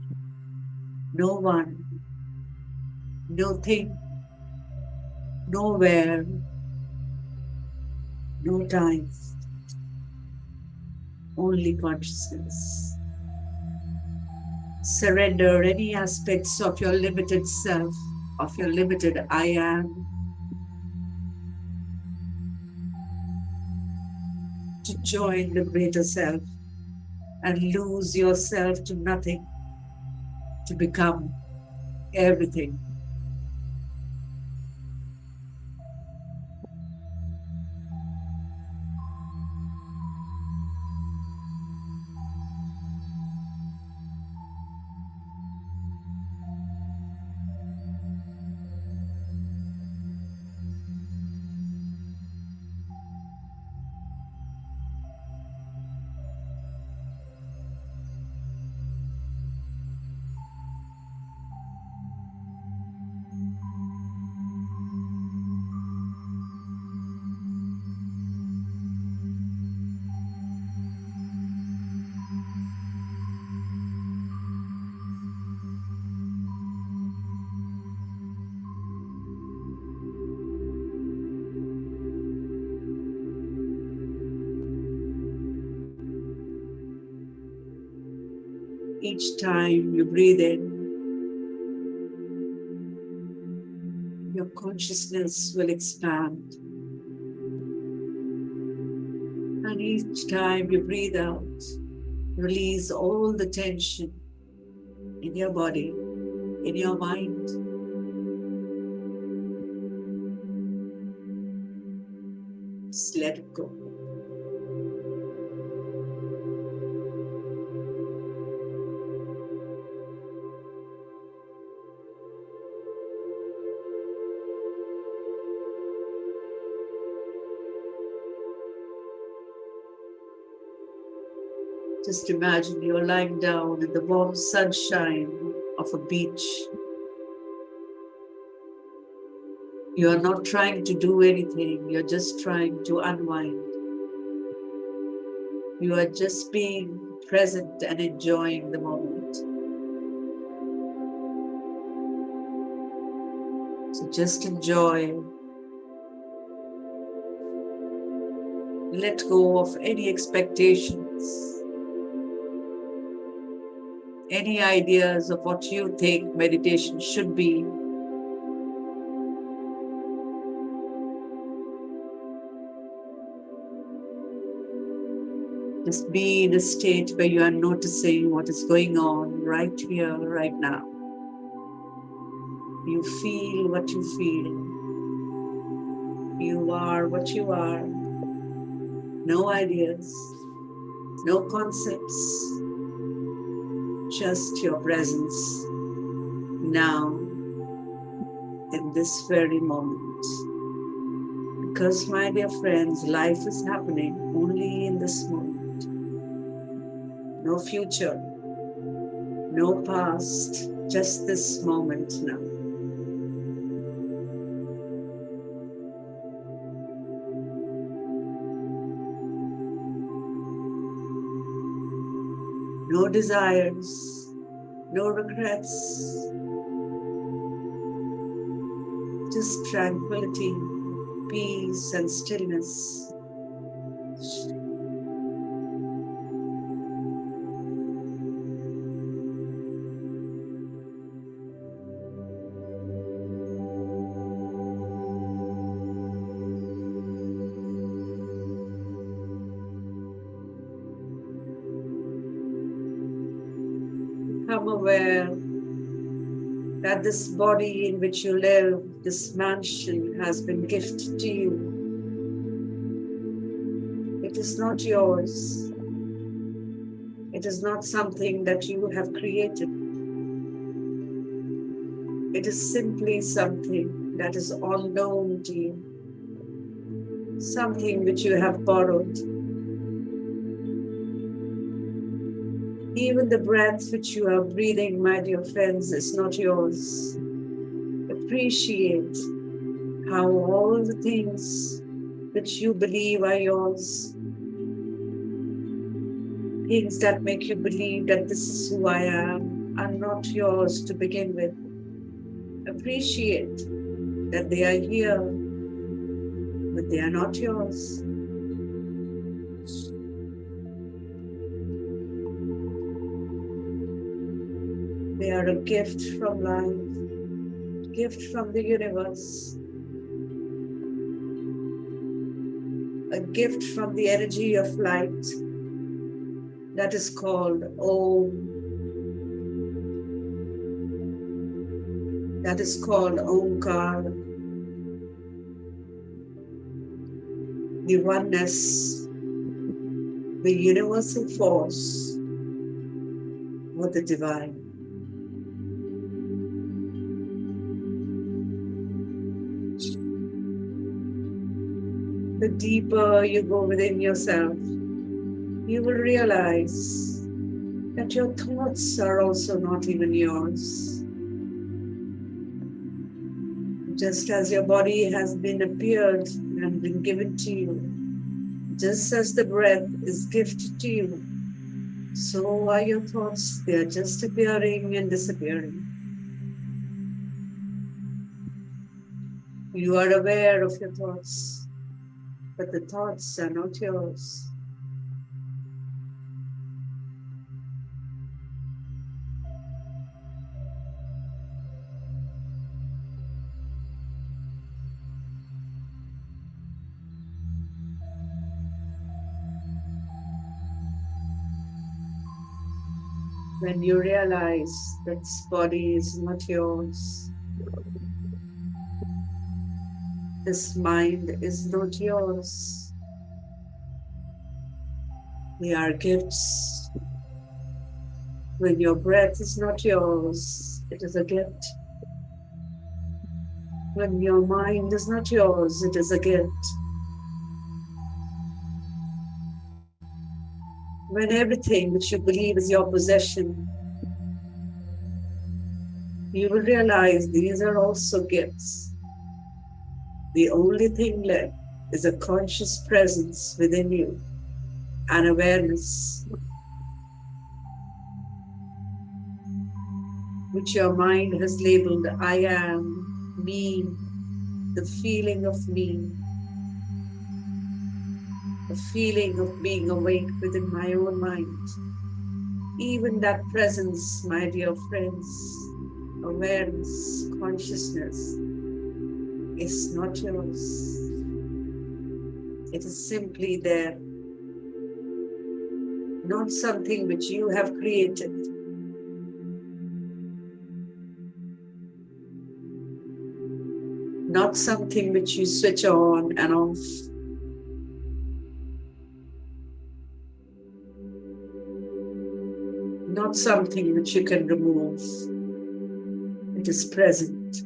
no one, no thing, nowhere, no time, only consciousness. Surrender any aspects of your limited self of your limited I am, to join the greater self and lose yourself to nothing, to become everything. Each time you breathe in, your consciousness will expand. And each time you breathe out, release all the tension in your body, in your mind. Just let it go. Just imagine you're lying down in the warm sunshine of a beach. You are not trying to do anything, you're just trying to unwind. You are just being present and enjoying the moment. So just enjoy. Let go of any expectations, any ideas of what you think meditation should be. Just be in a state where you are noticing what is going on right here, right now. You feel what you feel. You are what you are. No ideas, no concepts, just your presence now in this very moment. Because, my dear friends, life is happening only in this moment. No future, no past, just this moment now. No desires, no regrets, just tranquility, peace and stillness. Become aware that this body in which you live, this mansion has been gifted to you. It is not yours. It is not something that you have created. It is simply something that is unknown to you, something which you have borrowed. Even the breath which you are breathing, my dear friends, is not yours. Appreciate how all the things which you believe are yours, things that make you believe that this is who I am, are not yours to begin with. Appreciate that they are here, but they are not yours. They are a gift from life. gift from the universe, a gift from the energy of light that is called Om, that is called Omkar, the oneness, the universal force of the divine. The deeper you go within yourself, you will realize that your thoughts are also not even yours. Just as your body has been appeared and been given to you, just as the breath is gifted to you, so are your thoughts. They are just appearing and disappearing. You are aware of your thoughts, but the thoughts are not yours. When you realize that this body is not yours, this mind is not yours, they are gifts. When your breath is not yours, it is a gift. When your mind is not yours, it is a gift. When everything which you believe is your possession, you will realize these are also gifts. The only thing left is a conscious presence within you, an awareness, which your mind has labeled I am, me, the feeling of me, the feeling of being awake within my own mind. Even that presence, my dear friends, awareness, consciousness, is not yours. It is simply there, not something which you have created. Not something which you switch on and off. Not something which you can remove. It is present,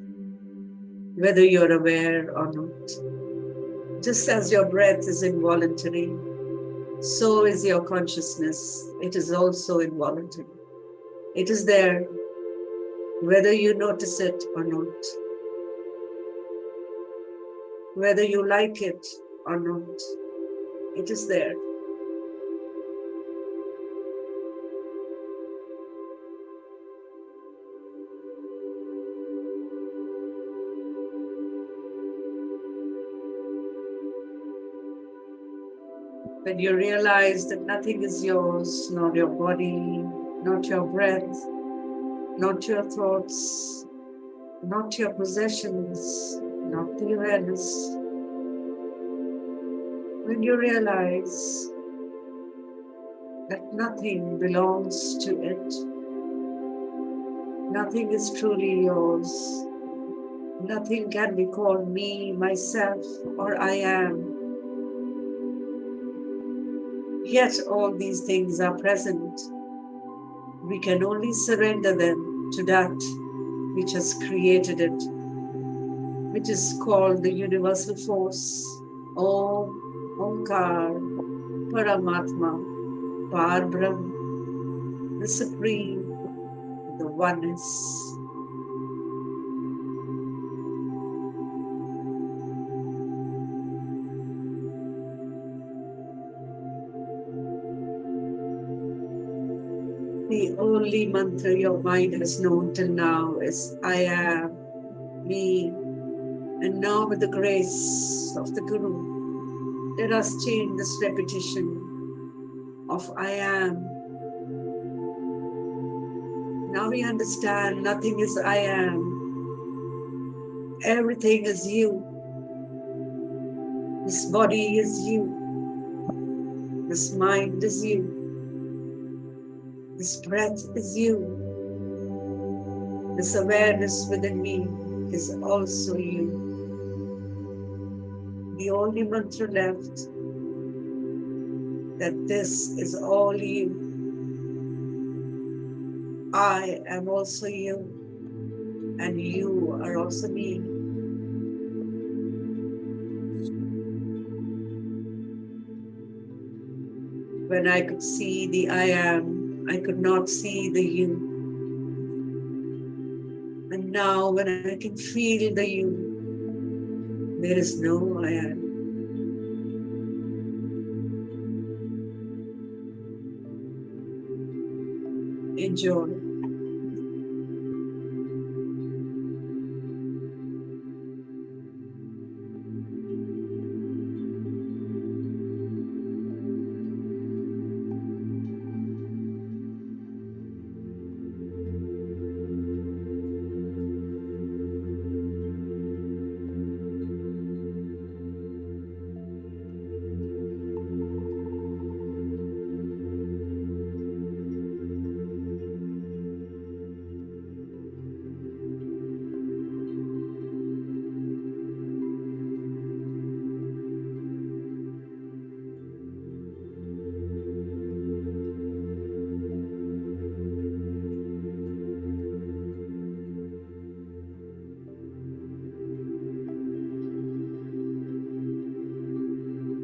whether you're aware or not. Just as your breath is involuntary, so is your consciousness. It is also involuntary. It is there, whether you notice it or not. Whether you like it or not, it is there. When you realize that nothing is yours, not your body, not your breath, not your thoughts, not your possessions, not the awareness. When you realize that nothing belongs to it, nothing is truly yours, nothing can be called me, myself, or I am. Yet all these things are present. We can only surrender them to that which has created it, which is called the universal force, Om, Omkar, Paramatma, Parbrahm, the Supreme, the Oneness. The only mantra your mind has known till now is I am, me, and now with the grace of the Guru, let us change this repetition of I am. Now we understand nothing is I am. Everything is you. This body is you. This mind is you. This breath is you. This awareness within me is also you. The only mantra left, that this is all you. I am also you, and you are also me. When I could see the I am, I could not see the you. And now when I can feel the you, there is no I am. Enjoy.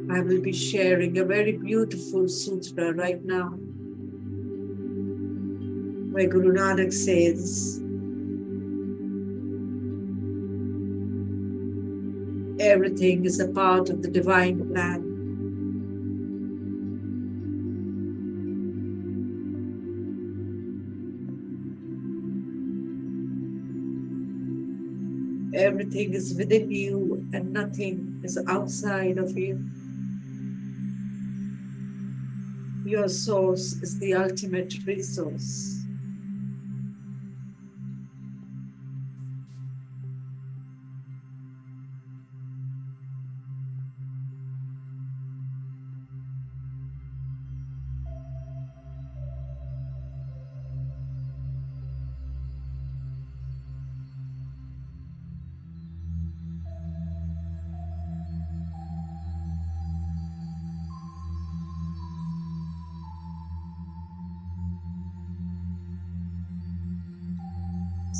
I will be sharing a very beautiful sutra right now, where Guru Nanak says, everything is a part of the divine plan. Everything is within you and nothing is outside of you. Your source is the ultimate resource.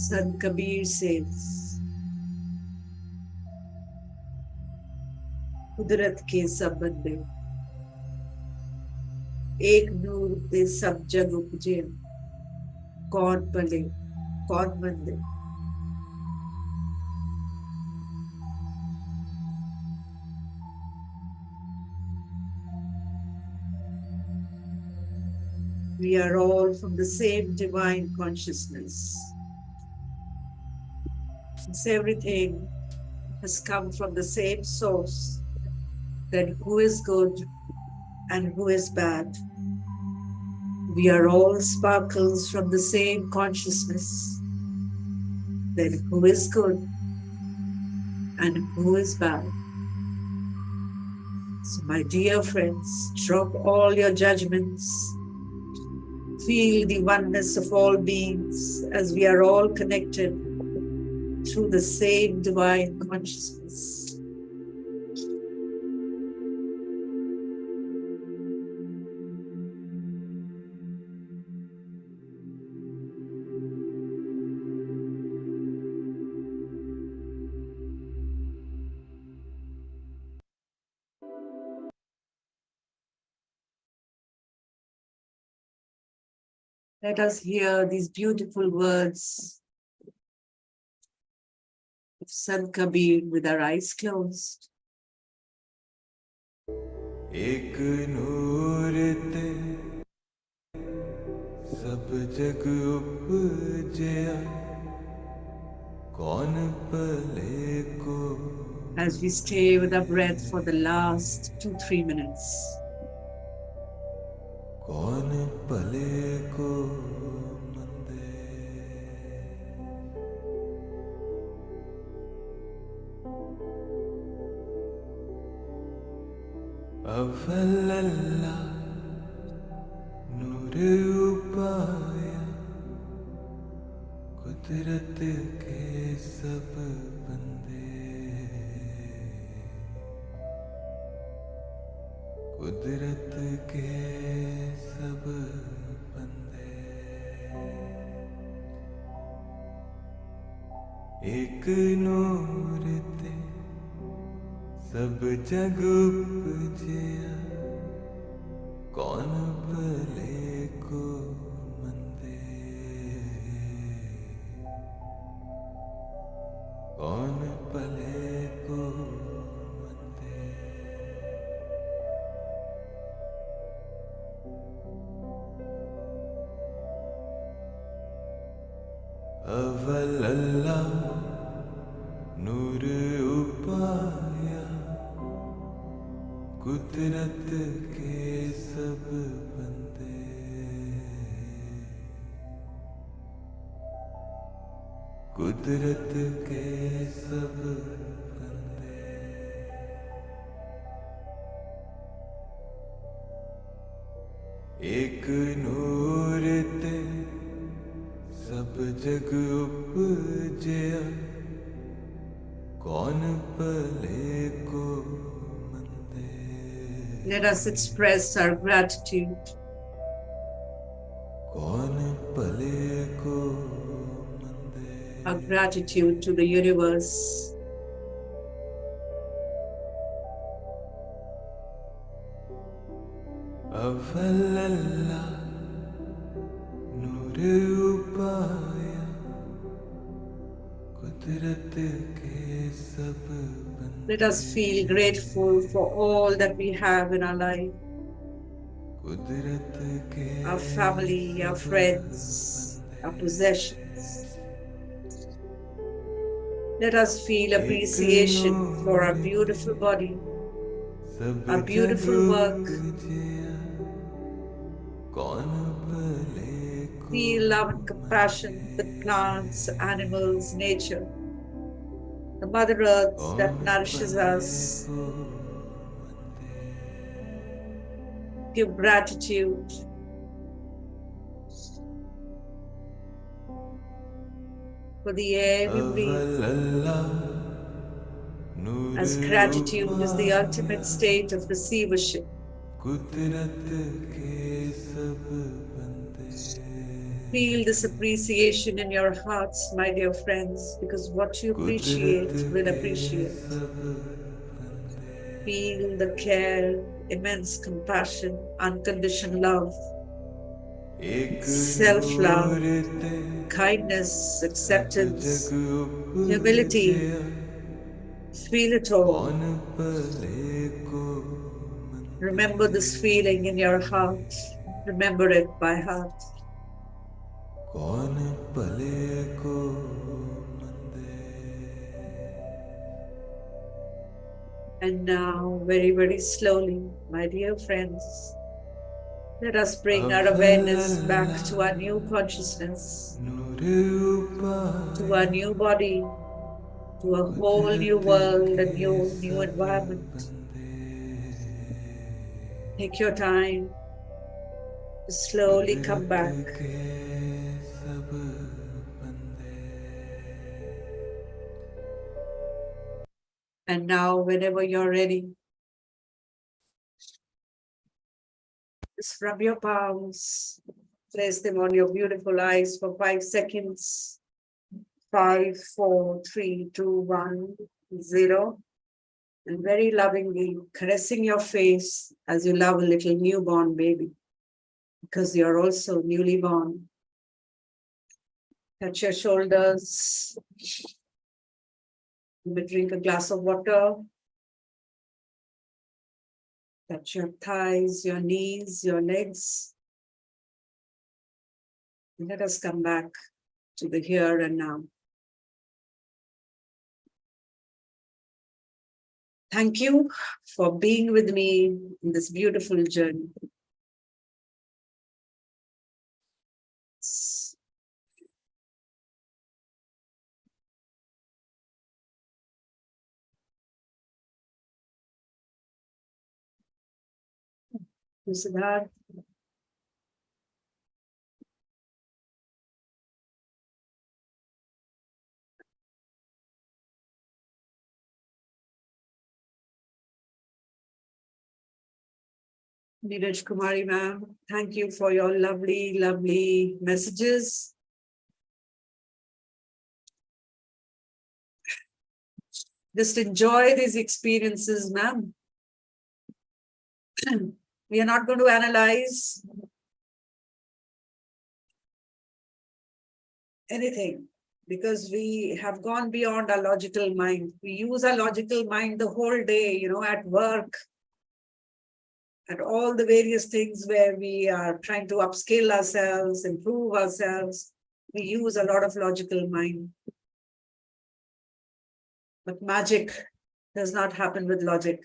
Sant Kabir says, कुदरत के सब बंदे एक नूर दे सब जग उपजे, कौन पले कौन बंदे. We are all from the same divine consciousness. Since everything has come from the same source, then who is good and who is bad? We are all sparkles from the same consciousness. Then who is good and who is bad? So my dear friends, drop all your judgments. Feel the oneness of all beings as we are all connected through the same divine consciousness. Let us hear these beautiful words of Sant Kabir with our eyes closed. एक नूर ते सब जग उपजया, कौन पले को. As we stay with our breath for the last 2-3 minutes. कौन पले को मंदे. अव्वल अल्लाह नूर उपाया कुदरत के सब बंदे कुदरत के सब बंदे एक नूर ते सब जग उपजिया कौन भले को मंदे कौन भले को मंदे अव्वल अल्लाह नूर उपाया कुदरत के सब बंदे कुदरत के सब बंदे एक नूर ते सब जग उपजिया कौन भले को मंदे Let us express our gratitude, कौन भले को मंदे our gratitude to the universe, अव्वल अल्लाह नूर उपाया कुदरत के सब बंदे let us feel grateful for all that we have in our life, कुदरत के our family, our सब friends, our बंदे possessions. Let us feel एक appreciation for our Noor beautiful body, सब our जग beautiful work. उपजिया कौन भले को Feel love and compassion with plants, animals, nature, the Mother Earth कौन that nourishes भले us. को मंदे Give gratitude for the air we breathe, अव्वल अल्लाह नूर as gratitude is the उपाया ultimate state of receivership. कुदरत के सब बंदे Feel this appreciation in your hearts, my dear friends, because what you कुदरत appreciate will के appreciate. सब बंदे Feel the care, immense compassion, unconditional love, एक self-love, नूर ते kindness, सब जग acceptance, humility. उपजिया Feel it all. कौन भले को मंदे Remember this feeling in your heart. Remember it by heart. कौन भले को मंदे And now, very, very slowly, my dear friends, let us bring our अव्वल awareness back Allah to our new consciousness, Noor to our उपाया new body, to a whole new कुदरत world, a के new सब environment. बंदे Take your time to slowly come कुदरत back. के सब बंदे And now, whenever you're ready, just rub your palms, place them on your beautiful eyes for 5 seconds. 5, 4, 3, 2, 1, 0. And very lovingly caressing your face as you love a little newborn baby, because you're also newly born. Touch your shoulders. You may drink a glass of water. Touch your thighs, your knees, your legs. And let us come back to the here and now. Thank you for being with me in this beautiful journey. Siddharth. Neeraj Kumari ma'am, thank you for your lovely, lovely messages. Just enjoy these experiences, ma'am. We are not going to analyze anything because we have gone beyond our logical mind. We use our logical mind the whole day, at work, at all the various things where we are trying to upscale ourselves, improve ourselves. We use a lot of logical mind. But magic does not happen with logic.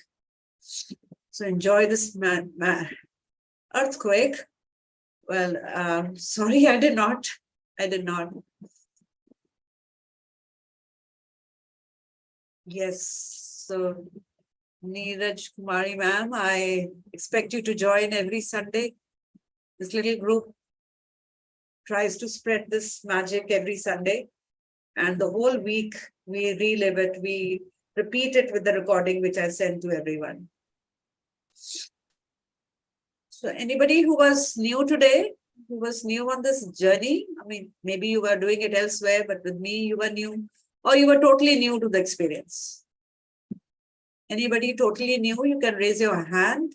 So enjoy this earthquake. Well, sorry, I did not. Yes. So Neeraj Kumari ma'am, I expect you to join every Sunday. This little group tries to spread this magic every Sunday. And the whole week we relive it. We repeat it with the recording, which I send to everyone. So anybody who was new today, who was new on this journey, I mean, maybe you were doing it elsewhere, but with me, you were new, or you were totally new to the experience. Anybody totally new, you can raise your hand.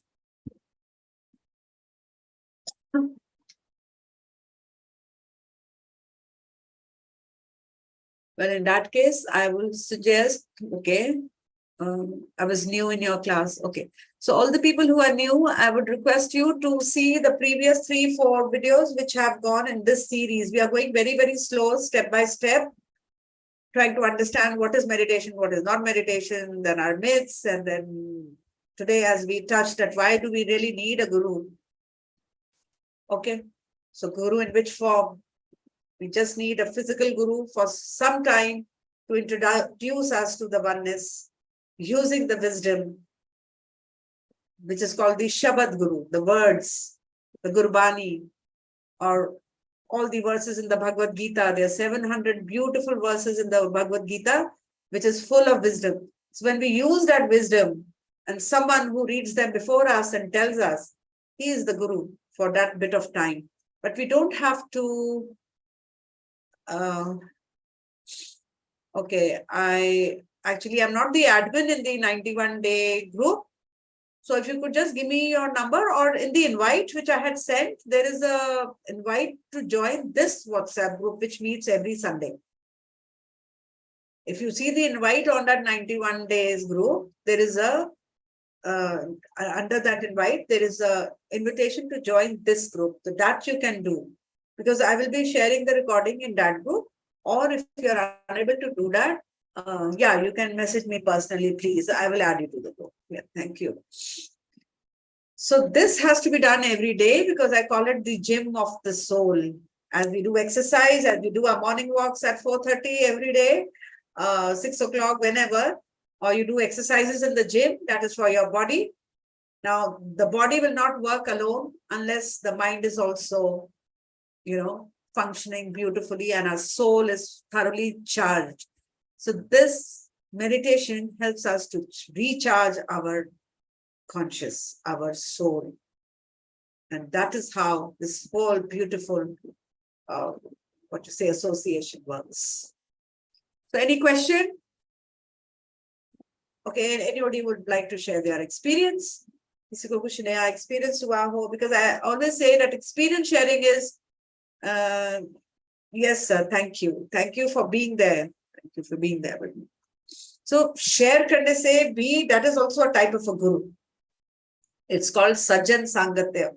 Well, in that case, I will suggest, okay, I was new in your class. Okay. So all the people who are new, I would request you to see the previous 3-4 videos which have gone in this series. We are going very, very slow, step by step, trying to understand what is meditation, what is not meditation, then our myths, and then today as we touched that why do we really need a guru? Okay. So guru in which form? We just need a physical guru for some time to introduce us to the oneness using the wisdom, which is called the Shabad Guru, the words, the Gurbani, or all the verses in the Bhagavad Gita. There are 700 beautiful verses in the Bhagavad Gita, which is full of wisdom. So when we use that wisdom and someone who reads them before us and tells us, he is the guru for that bit of time. But we don't have to okay, I'm not the admin in the 91-day group. So if you could just give me your number, or in the invite which I had sent, there is a invite to join this WhatsApp group, which meets every Sunday. If you see the invite on that 91 days group, there is under that invite, there is a invitation to join this group. So that you can do, because I will be sharing the recording in that group. Or if you're unable to do that, yeah, you can message me personally, please. I will add you to the group. Yeah, thank you. So this has to be done every day because I call it the gym of the soul. As we do exercise, as we do our morning walks at 4:30 every day, 6 o'clock, whenever, or you do exercises in the gym, that is for your body. Now, the body will not work alone unless the mind is also, functioning beautifully and our soul is thoroughly charged. So this meditation helps us to recharge our conscious, our soul. And that is how this whole beautiful, association works. So any question? Okay, anybody would like to share their experience? Because I always say that experience sharing is, yes, sir, thank you. Thank you for being there. Thank you for being there with me. So share karne se bhi, that is also a type of a guru. It's called Sajjan Sangatya.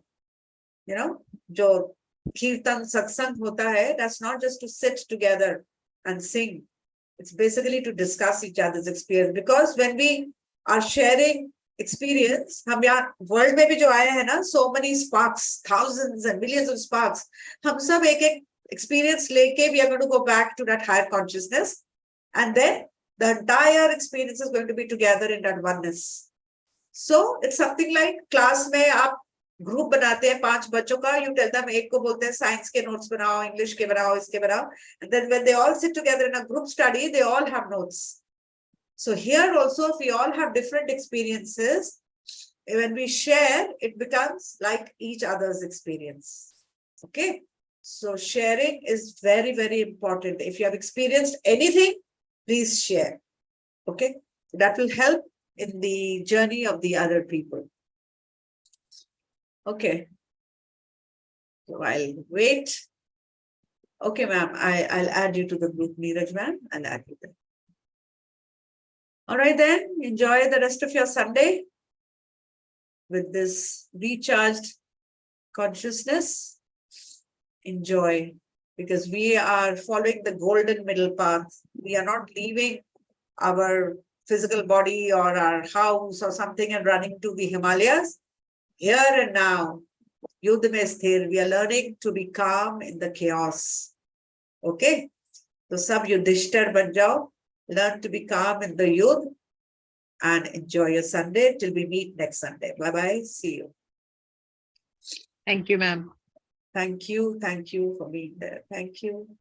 Jo kirtan satsang hota hai, that's not just to sit together and sing. It's basically to discuss each other's experience. Because when we are sharing experience, हम यहाँ world में भी जो आए हैं ना, so many sparks, thousands and millions of sparks, हम सब एक experience लेके we are going to go back to that higher consciousness, and then the entire experience is going to be together in that oneness. So it's something like class में आप group बनाते हैं 5 बच्चों का, you tell them, एक को बोलते हैं साइंस के नोट्स बनाओ, इंग्लिश के बनाओ, इसके बनाओ, and then when they all sit together in a group study, they all have notes. So here also, if we all have different experiences, when we share, it becomes like each other's experience. Okay, so sharing is very, very important. If you have experienced anything, please share. Okay, that will help in the journey of the other people. Okay, so I'll wait. Okay, ma'am, I'll add you to the group, Neeraj ma'am, I'll add you there. All right then, enjoy the rest of your Sunday with this recharged consciousness. Enjoy, because we are following the golden middle path. We are not leaving our physical body or our house or something and running to the Himalayas. Here and now, Yudh mein sthir, we are learning to be calm in the chaos. Okay? So sab Yudhishthir ban jao, learn to be calm in the Yudh, and enjoy your Sunday till we meet next Sunday. Bye-bye. See you. Thank you, ma'am. Thank you. Thank you for being there. Thank you.